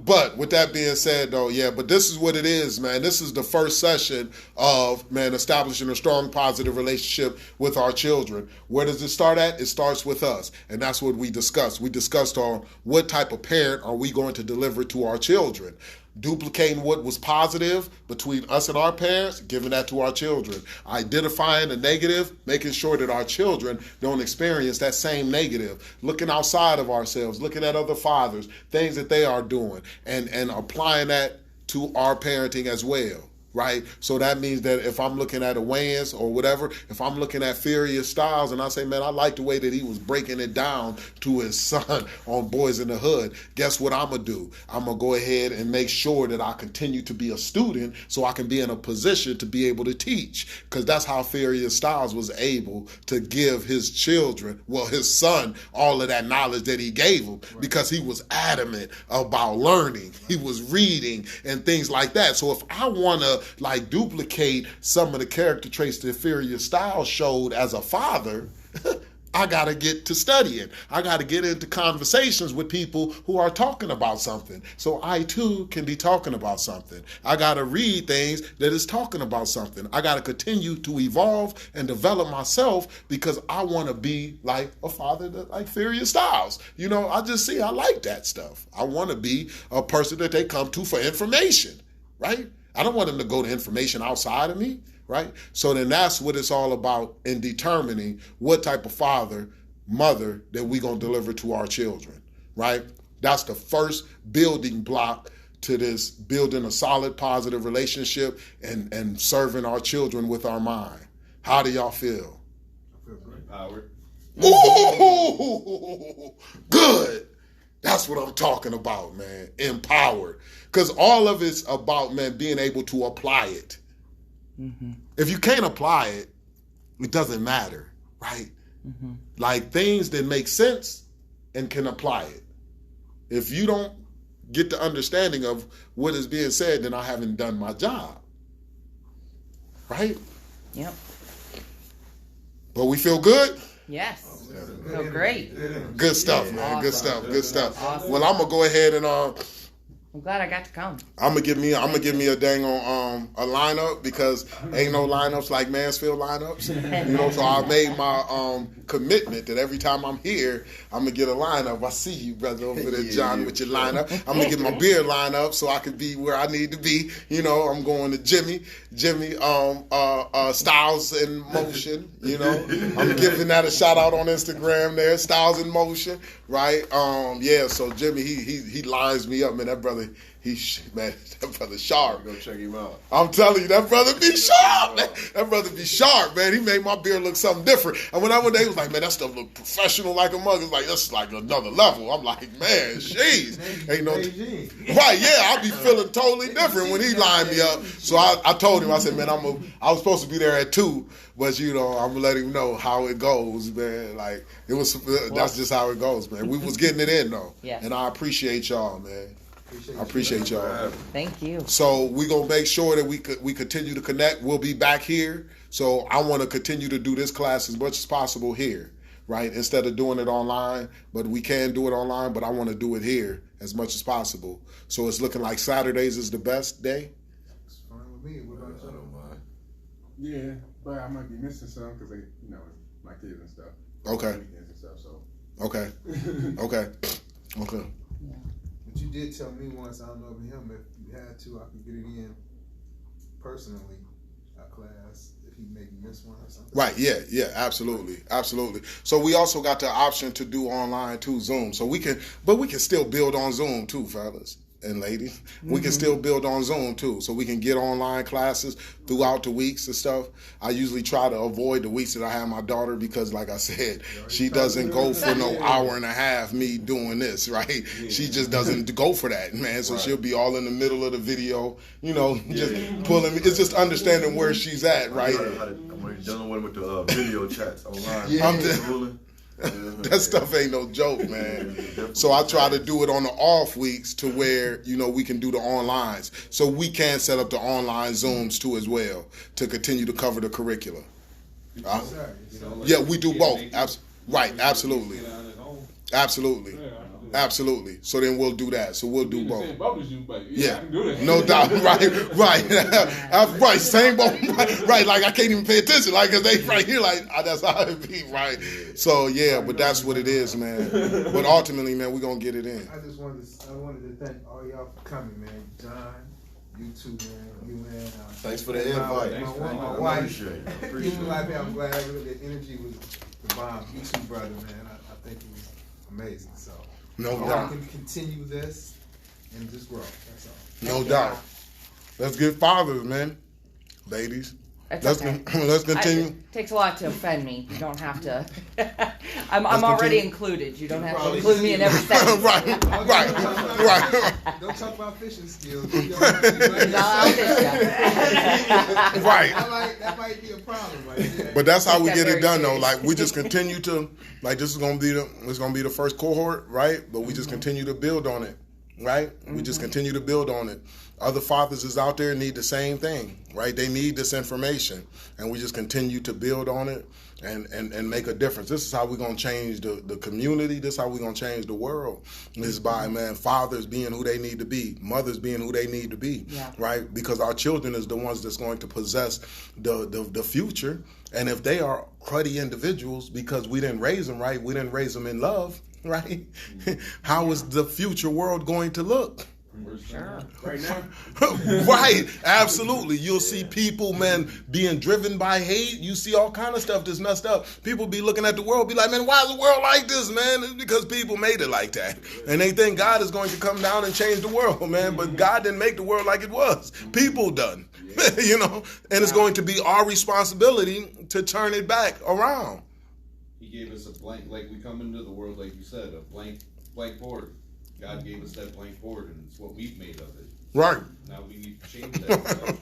Speaker 2: but with that being said, though, yeah, but this is what it is, man. This is the first session of, man, establishing a strong, positive relationship with our children. Where does it start at? It starts with us, and that's what we discussed. We discussed on what type of parent are we going to deliver to our children. Duplicating what was positive between us and our parents, giving that to our children. Identifying the negative, making sure that our children don't experience that same negative. Looking outside of ourselves, looking at other fathers, things that they are doing, and applying that to our parenting as well. Right? So that means that if I'm looking at a Wayans or whatever, if I'm looking at Furious Styles and I say, man, I like the way that he was breaking it down to his son on Boys in the Hood, guess what I'm going to do? I'm going to go ahead and make sure that I continue to be a student so I can be in a position to be able to teach. Because that's how Furious Styles was able to give his children, well, his son, all of that knowledge that he gave him, because he was adamant about learning. He was reading and things like that. So if I want to like duplicate some of the character traits that Furious Styles showed as a father, I got to get to studying. I got to get into conversations with people who are talking about something. So I too can be talking about something. I got to read things that is talking about something. I got to continue to evolve and develop myself because I want to be like a father that, like Furious Styles. You know, I like that stuff. I want to be a person that they come to for information, right? I don't want them to go to information outside of me, right? So then that's what it's all about in determining what type of father, mother that we going to deliver to our children, right? That's the first building block to this building a solid, positive relationship and serving our children with our mind. How do y'all feel?
Speaker 3: I feel great.
Speaker 1: Power.
Speaker 2: Ooh, good. That's what I'm talking about, man. Empowered. Because all of it's about, man, being able to apply it. Mm-hmm. If you can't apply it, it doesn't matter, right? Mm-hmm. Like things that make sense and can apply it. If you don't get the understanding of what is being said, then I haven't done my job. Right?
Speaker 5: Yep.
Speaker 2: But we feel good?
Speaker 5: Yes. So great.
Speaker 2: Good stuff, man. Good stuff. Good stuff.
Speaker 5: Awesome.
Speaker 2: Well, I'm gonna go ahead and
Speaker 5: I'm glad I got to come.
Speaker 2: I'm gonna give me a dang on a lineup because ain't no lineups like Mansfield lineups. You know, so I made my commitment that every time I'm here, I'm gonna get a lineup. I see you, brother, over there, John, with your lineup. I'm gonna get my beer lineup so I can be where I need to be. You know, I'm going to Jimmy, Styles in Motion. You know, I'm giving that a shout out on Instagram there, Styles in Motion, right? Yeah. So Jimmy, he lines me up, man. That brother. That brother sharp.
Speaker 3: Go check him out.
Speaker 2: I'm telling you, that brother be sharp. That brother be sharp, man. He made my beer look something different. And when I went there, he was like, man, that stuff look professional like a mug. It's like, that's like another level. I'm like, man, jeez. Ain't no... Right, yeah, I be feeling totally different when he lined me up. So I told him, I said, man, I was supposed to be there at 2, but, you know, I'm going to let him know how it goes, man. Like, that's just how it goes, man. We was getting it in, though.
Speaker 5: Yeah.
Speaker 2: And I appreciate y'all, man. I appreciate y'all.
Speaker 5: Thank you.
Speaker 2: So we gonna make sure that we continue to connect. We'll be back here. So I want to continue to do this class as much as possible here, right? Instead of doing it online, but we can do it online. But I want to do it here as much as possible. So it's looking like Saturdays is the best day.
Speaker 3: It's fine with me. What about
Speaker 4: I
Speaker 3: you?
Speaker 4: don't mind.
Speaker 6: Yeah, but I might be missing some because they, my kids and stuff.
Speaker 2: Okay.
Speaker 6: Weekends and stuff. So.
Speaker 2: Okay. Okay. Okay.
Speaker 3: But you did tell me once, I don't know if him, if you had to, I could get it in personally, a class, if he maybe missed one or something.
Speaker 2: Right, yeah, absolutely. So we also got the option to do online too, Zoom. So we can still build on Zoom too, fellas and ladies. We can still build on Zoom too. So we can get online classes throughout the weeks and stuff. I usually try to avoid the weeks that I have my daughter because, like I said, she doesn't go for no hour and a half me doing this, right? She just doesn't go for that, man. So she'll be all in the middle of the video, just pulling me. It's just understanding where she's at, right?
Speaker 4: I'm dealing with the video chats online.
Speaker 2: Yeah. That stuff ain't no joke, man. So I try to do it on the off weeks to where, we can do the onlines. So we can set up the online Zooms too as well to continue to cover the curriculum. Yeah, we do both. Right, absolutely. Absolutely. Absolutely. So then we'll do that. So we'll do both.
Speaker 6: Same boat as you, but
Speaker 2: Yeah,
Speaker 6: I can do this.
Speaker 2: no doubt. Right. Same boat. Right. Like I can't even pay attention. Like, cause they right here. Like that's how it be. Right. So yeah, but that's what it is, man. But ultimately, man, we gonna get it in.
Speaker 3: I wanted to thank all y'all for coming, man. John, you too, man. You, man.
Speaker 4: Thanks for the invite.
Speaker 3: My wife. I'm glad the energy was the bomb. You too, brother, man. I think it was amazing. So.
Speaker 2: No
Speaker 3: I
Speaker 2: doubt.
Speaker 3: can continue this and just grow. That's
Speaker 2: No
Speaker 3: all.
Speaker 2: doubt. Let's get fathers, man. Ladies.
Speaker 5: It's okay.
Speaker 2: Let's continue.
Speaker 5: It takes a lot to offend me. You don't have to. I'm
Speaker 2: Let's
Speaker 5: already
Speaker 2: continue.
Speaker 5: included. You don't have to include me in every sentence.
Speaker 2: Right.
Speaker 3: Don't talk about fishing skills.
Speaker 5: I'll fish ya.
Speaker 2: Right.
Speaker 3: That might be a problem right there.
Speaker 2: But that's how we
Speaker 5: Take
Speaker 2: get
Speaker 5: that
Speaker 2: it done,
Speaker 5: very
Speaker 2: though. Like we just continue to, like this is gonna be the first cohort, right? But we just continue to build on it, right? We just continue to build on it. Other fathers is out there need the same thing, right? They need this information, and we just continue to build on it and make a difference. This is how we're gonna change the community. This is how we're gonna change the world. This is by fathers being who they need to be, mothers being who they need to be, right? Because our children is the ones that's going to possess the future. And if they are cruddy individuals because we didn't raise them right, we didn't raise them in love, right? How is the future world going to look?
Speaker 5: Sure.
Speaker 6: Right now.
Speaker 2: Right, absolutely. You'll see people, man, being driven by hate. You see all kind of stuff that's messed up. People be looking at the world, be like, man, why is the world like this, man? It's because people made it like that. And they think God is going to come down and change the world, man. But God didn't make the world like it was. People done. And it's going to be our responsibility to turn it back around.
Speaker 1: He gave us a blank, like we come into the world, like you said, a blank board. God gave us that blank board, and it's what we've made of it.
Speaker 2: Right.
Speaker 1: Now we need to change that.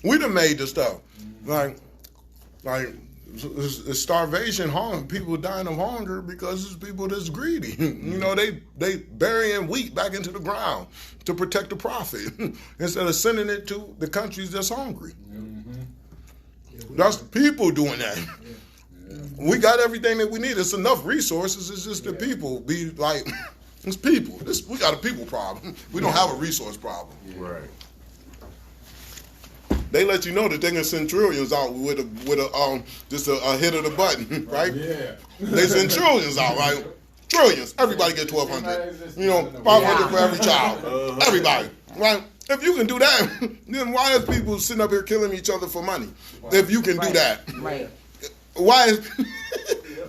Speaker 2: We done made the stuff. Like it's starvation, hunger. People dying of hunger because it's people that's greedy. They burying wheat back into the ground to protect the profit instead of sending it to the countries that's hungry. That's people doing that. We got everything that we need. It's enough resources. It's just the people be like. It's people. We got a people problem. We don't have a resource problem.
Speaker 4: Right.
Speaker 2: They let you know that they can send trillions out with just a hit of the button, right?
Speaker 6: Yeah.
Speaker 2: They send trillions out, right? Trillions. Everybody get 1,200. 500 for every child. Everybody, right? If you can do that, then why is people sitting up here killing each other for money? If you can do that,
Speaker 5: Right.
Speaker 2: why is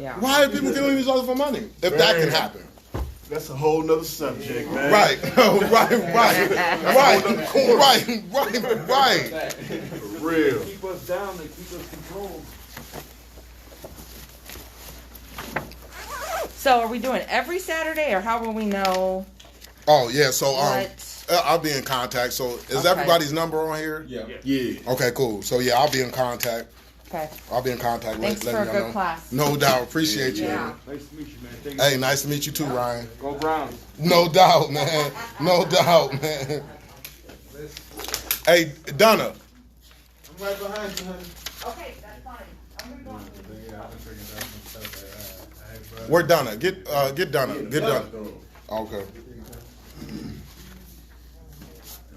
Speaker 5: Yeah.
Speaker 2: people killing each other for money? If that can happen.
Speaker 7: That's a whole nother subject, man.
Speaker 2: Right. Right.
Speaker 7: For real. Keep us down and keep us controlled.
Speaker 5: So are we doing every Saturday, or how will we know
Speaker 2: Oh yeah, so
Speaker 5: what?
Speaker 2: I'll be in contact. So is
Speaker 5: Okay.
Speaker 2: everybody's number on here?
Speaker 1: Yeah.
Speaker 7: Yeah.
Speaker 2: Okay, cool. So yeah, I'll be in contact.
Speaker 5: Okay.
Speaker 2: I'll be in contact.
Speaker 5: Thanks for a
Speaker 2: letting y'all
Speaker 5: good
Speaker 2: know.
Speaker 5: class.
Speaker 2: No doubt. Appreciate you.
Speaker 5: Yeah.
Speaker 7: Nice to meet you, man. Thank you.
Speaker 2: Hey, nice to meet you too, Ryan.
Speaker 7: Go Browns.
Speaker 2: No doubt, man. No doubt, man. Hey, Donna.
Speaker 3: I'm right behind you, honey.
Speaker 5: Okay, that's fine. I'm gonna go on.
Speaker 2: Where Donna? Get Donna. Get Donna. Okay.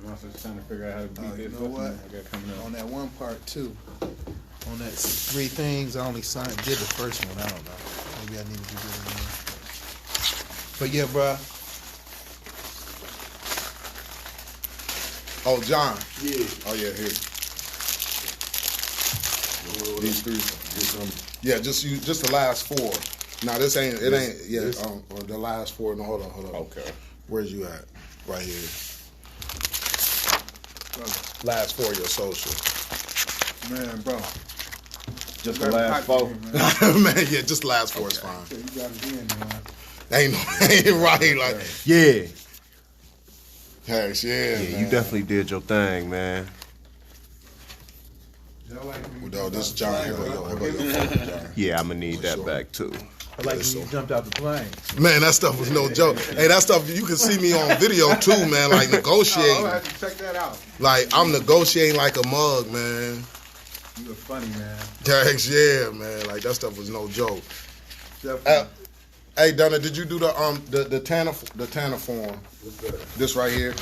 Speaker 6: I'm also just trying to figure out how to beat
Speaker 3: You
Speaker 6: this.
Speaker 3: know what?
Speaker 6: I got coming up.
Speaker 3: On that one part too, on that 3 things, I only did the first one. I don't know. Maybe I need to do it again. But yeah, bruh.
Speaker 2: Oh, John.
Speaker 7: Yeah.
Speaker 2: Oh yeah, here. These 3.
Speaker 4: Get some.
Speaker 2: Yeah, just the last 4. Now this ain't it ain't yeah. The last 4. No, hold on.
Speaker 4: Okay.
Speaker 2: Where's you at? Right here. Last 4 your social.
Speaker 3: Man, bro.
Speaker 4: Just the last 4.
Speaker 2: Man, yeah, just the last 4 is fine.
Speaker 3: So you got it in, man.
Speaker 2: Ain't right like
Speaker 8: Yeah.
Speaker 2: heck yeah.
Speaker 8: Yeah,
Speaker 2: Man.
Speaker 8: you definitely did your thing, man.
Speaker 3: Y'all like me?
Speaker 2: Well, this is John. Here we go. Here we go. John.
Speaker 8: Yeah, I'm gonna need
Speaker 2: For
Speaker 8: that
Speaker 2: sure.
Speaker 8: back too.
Speaker 3: I like when you jumped out the plane.
Speaker 2: Man, that stuff was no joke. Hey, that stuff you can see me on video too, man. Like
Speaker 3: Oh, I
Speaker 2: negotiating.
Speaker 3: have to check that out.
Speaker 2: Like I'm negotiating like a mug, man.
Speaker 3: You were funny, man.
Speaker 2: Thanks, yeah, man. Like that stuff was no joke.
Speaker 3: Definitely.
Speaker 2: Hey, Donna, did you do the Tanner form? This right here.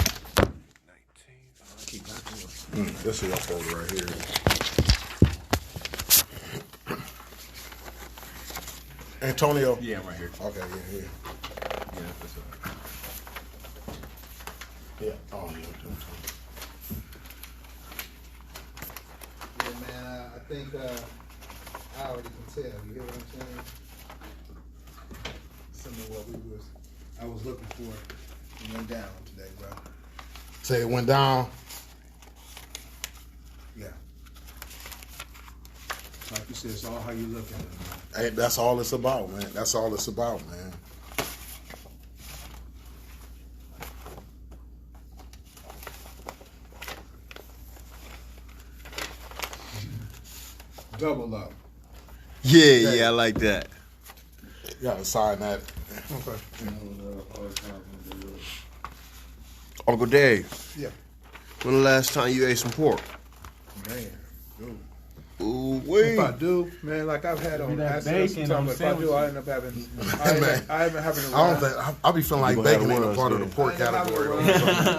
Speaker 2: This is your folder right here. Antonio.
Speaker 6: Yeah, I'm right here.
Speaker 2: Okay, yeah.
Speaker 6: Yeah, that's all.
Speaker 2: Yeah. Oh, yeah.
Speaker 3: Yeah, man, I think I already can tell. You hear what I'm saying? Some of what I was looking for went down today, bro.
Speaker 2: Say it went down.
Speaker 3: Yeah. Like you said, it's all how you look at it, man.
Speaker 2: Hey, that's all it's about, man. That's all it's about, man.
Speaker 3: Double up.
Speaker 8: Yeah, I like that.
Speaker 2: You gotta sign that.
Speaker 3: Okay.
Speaker 8: Uncle Dave.
Speaker 3: Yeah.
Speaker 8: When the last time you ate some pork?
Speaker 3: Man, dude.
Speaker 8: Ooh,
Speaker 3: If
Speaker 8: wee.
Speaker 3: I do, man, like I've had on
Speaker 6: that
Speaker 3: acid
Speaker 6: bacon
Speaker 3: sometimes,
Speaker 6: on
Speaker 3: if I do, I end up having. I end up having.
Speaker 2: I don't think I'll be feeling like
Speaker 8: You gonna have
Speaker 2: bacon ain't a
Speaker 8: one
Speaker 2: part of
Speaker 8: of
Speaker 2: the
Speaker 8: us,
Speaker 2: pork
Speaker 3: I ain't having
Speaker 2: category.
Speaker 3: one.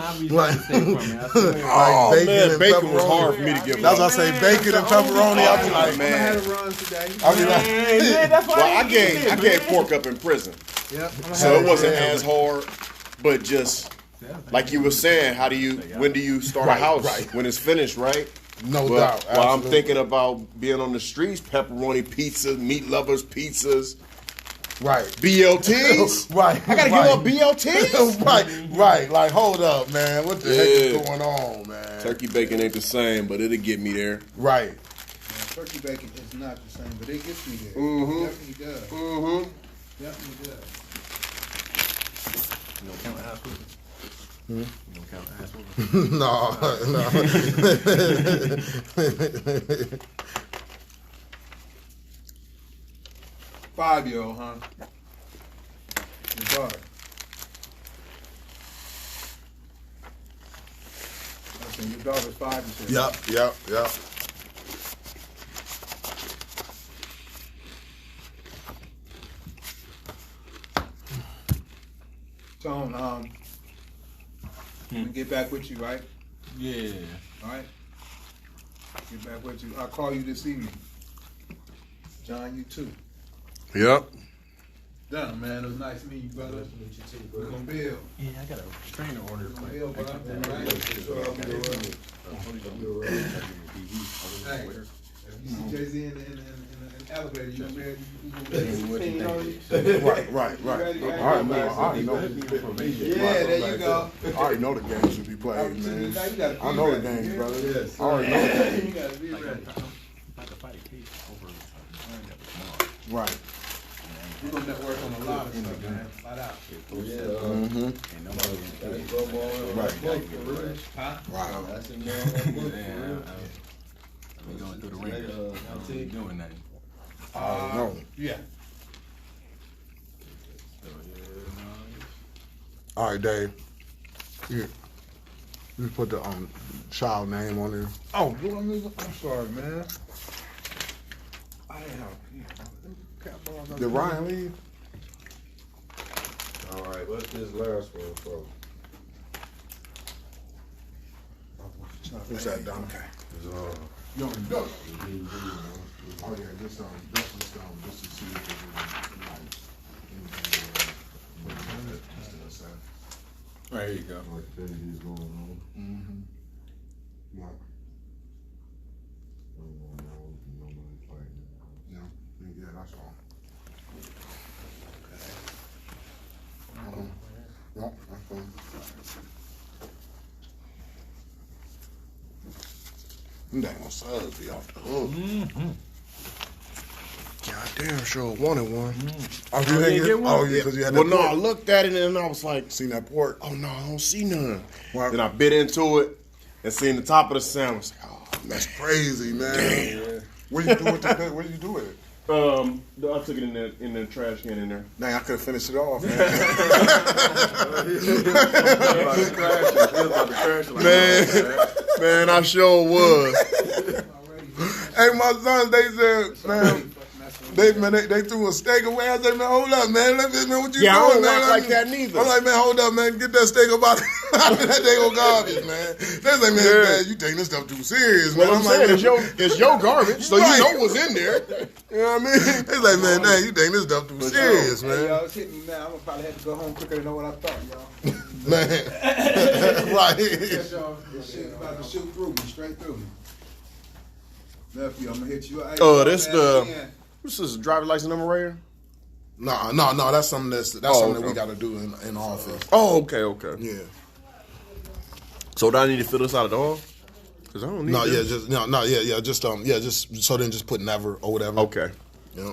Speaker 6: I'll be
Speaker 2: Like-
Speaker 6: trying to stay from it. I swear.
Speaker 8: Oh
Speaker 2: bacon
Speaker 8: man,
Speaker 2: and
Speaker 8: bacon was
Speaker 2: pepperoni.
Speaker 8: hard for me to give
Speaker 2: That's
Speaker 8: up.
Speaker 2: why I say bacon and pepperoni. I'll be like,
Speaker 3: I
Speaker 8: man.
Speaker 3: had a run today.
Speaker 2: I'll be like,
Speaker 6: Yeah, that's why
Speaker 8: Well, I
Speaker 6: didn't
Speaker 8: gave
Speaker 6: get
Speaker 8: I
Speaker 6: it,
Speaker 8: gave
Speaker 6: man.
Speaker 8: pork up in prison,
Speaker 3: Yep.
Speaker 8: so it wasn't
Speaker 2: Yeah.
Speaker 8: as hard. But just like you were saying, when do you start
Speaker 2: Right,
Speaker 8: a house?
Speaker 2: right.
Speaker 8: When it's finished, right?
Speaker 2: no
Speaker 8: Well,
Speaker 2: doubt.
Speaker 8: well, I'm
Speaker 2: absolutely.
Speaker 8: thinking about being on the streets, pepperoni pizzas, meat lovers pizzas,
Speaker 2: Right.
Speaker 8: BLTs.
Speaker 2: Right.
Speaker 8: I gotta
Speaker 2: right.
Speaker 8: give up BLTs.
Speaker 2: right. Like, hold up, man. What the heck is
Speaker 8: Yeah.
Speaker 2: going on, man?
Speaker 8: Turkey bacon ain't the same, but it'll get me there.
Speaker 2: Right.
Speaker 3: Turkey bacon is not the same, but it gets me there.
Speaker 8: Mhm.
Speaker 3: It definitely does.
Speaker 8: Mm-hmm.
Speaker 3: Definitely does.
Speaker 6: You don't count ass whooping?
Speaker 2: Hmm?
Speaker 6: You don't count ass whooping?
Speaker 2: no.
Speaker 3: 5-year-old, huh? Your daughter. I said your daughter's 5, you said.
Speaker 2: Yep.
Speaker 3: Tone, I'm gonna get back with you, right?
Speaker 6: Yeah.
Speaker 3: All right? Get back with you. I'll call you this evening. John, you too.
Speaker 8: Yep.
Speaker 3: Done, man. It was nice meeting you, brother. Meet you too, brother. We're gonna build.
Speaker 6: Yeah, I got a trainer order.
Speaker 3: We're gonna build, brother. Right? Hey, if you see Jay-Z in the elevator, you gonna be ready?
Speaker 2: Right.
Speaker 3: You ready?
Speaker 2: I already know.
Speaker 3: Yeah, there you go.
Speaker 2: I already know the games should be played, man.
Speaker 3: Now you gotta be
Speaker 2: I know the
Speaker 3: ready.
Speaker 2: games, brother.
Speaker 3: Yes.
Speaker 2: I already know the games.
Speaker 3: You gotta be ready.
Speaker 6: About to fight a case over
Speaker 2: Right.
Speaker 3: We're gonna network on a lot of stuff, man. Flat out.
Speaker 2: Mm-hmm.
Speaker 6: and nobody.
Speaker 2: Right.
Speaker 3: Huh?
Speaker 2: Wow.
Speaker 9: going through the ringer. Doing that.
Speaker 2: No.
Speaker 3: Yeah.
Speaker 2: All right, Dave. Here. Just put the child name on there.
Speaker 3: Oh, I'm sorry, man. I didn't have.
Speaker 2: Did Ryan leave?
Speaker 4: All right, what's this last one from?
Speaker 2: What's that, Dom?
Speaker 4: It's,
Speaker 2: You already know. Oh yeah, that's just to see if there's
Speaker 9: There you go.
Speaker 4: activities going on.
Speaker 2: Mm-hmm. Yeah.
Speaker 4: Nobody's fighting.
Speaker 2: Yeah, that's all. Yeah, that's fine. Them dang subs be off the hook.
Speaker 8: God damn, sure wanted one.
Speaker 2: Oh,
Speaker 9: you didn't get one?
Speaker 2: Oh, yeah, because you had
Speaker 8: Well,
Speaker 2: that
Speaker 8: no, I
Speaker 2: pork.
Speaker 8: looked at it and I was like,
Speaker 2: Seen that pork?
Speaker 8: oh no, I don't see none.
Speaker 2: Why?
Speaker 8: Then I bit into it and seen the top of the sandwich. Oh,
Speaker 2: That's crazy, man. Damn. What you do with it? What did you do with it?
Speaker 8: I took it in the trash can in there.
Speaker 2: Dang, I could have finished it off, man.
Speaker 8: Man, I sure was.
Speaker 2: Hey, my sons, they said, man, they threw a steak away. I said, man, hold up, man. Man, what you
Speaker 8: Yeah, I
Speaker 2: doing,
Speaker 8: don't
Speaker 2: man?
Speaker 8: act like that neither.
Speaker 2: I'm like, man, hold up, man. Get that steak up out of that dang garbage, man. They say, man, you taking this stuff too serious, man.
Speaker 8: What I'm saying is it's your garbage, so
Speaker 2: Right.
Speaker 8: you know what's in there. You know what I mean?
Speaker 2: They like, man, dang, you taking this stuff too serious,
Speaker 3: Hey,
Speaker 2: man.
Speaker 3: y'all, it's hitting me now. I'm gonna probably have to go home quicker than what I thought, y'all.
Speaker 2: Man. Right.
Speaker 3: Yes, y'all. This shit about to shoot through me, straight through me. Nephew, I'm gonna hit you. Hey,
Speaker 8: This
Speaker 3: man,
Speaker 8: the
Speaker 3: again.
Speaker 8: what's this driver's license number right here?
Speaker 2: No, that's something something that we
Speaker 8: okay.
Speaker 2: got to do in office.
Speaker 8: Oh, okay.
Speaker 2: Yeah.
Speaker 8: So do I need to fill this out at all? Cause I don't need
Speaker 2: No,
Speaker 8: this.
Speaker 2: just so then just put never or whatever.
Speaker 8: Okay.
Speaker 2: Yeah.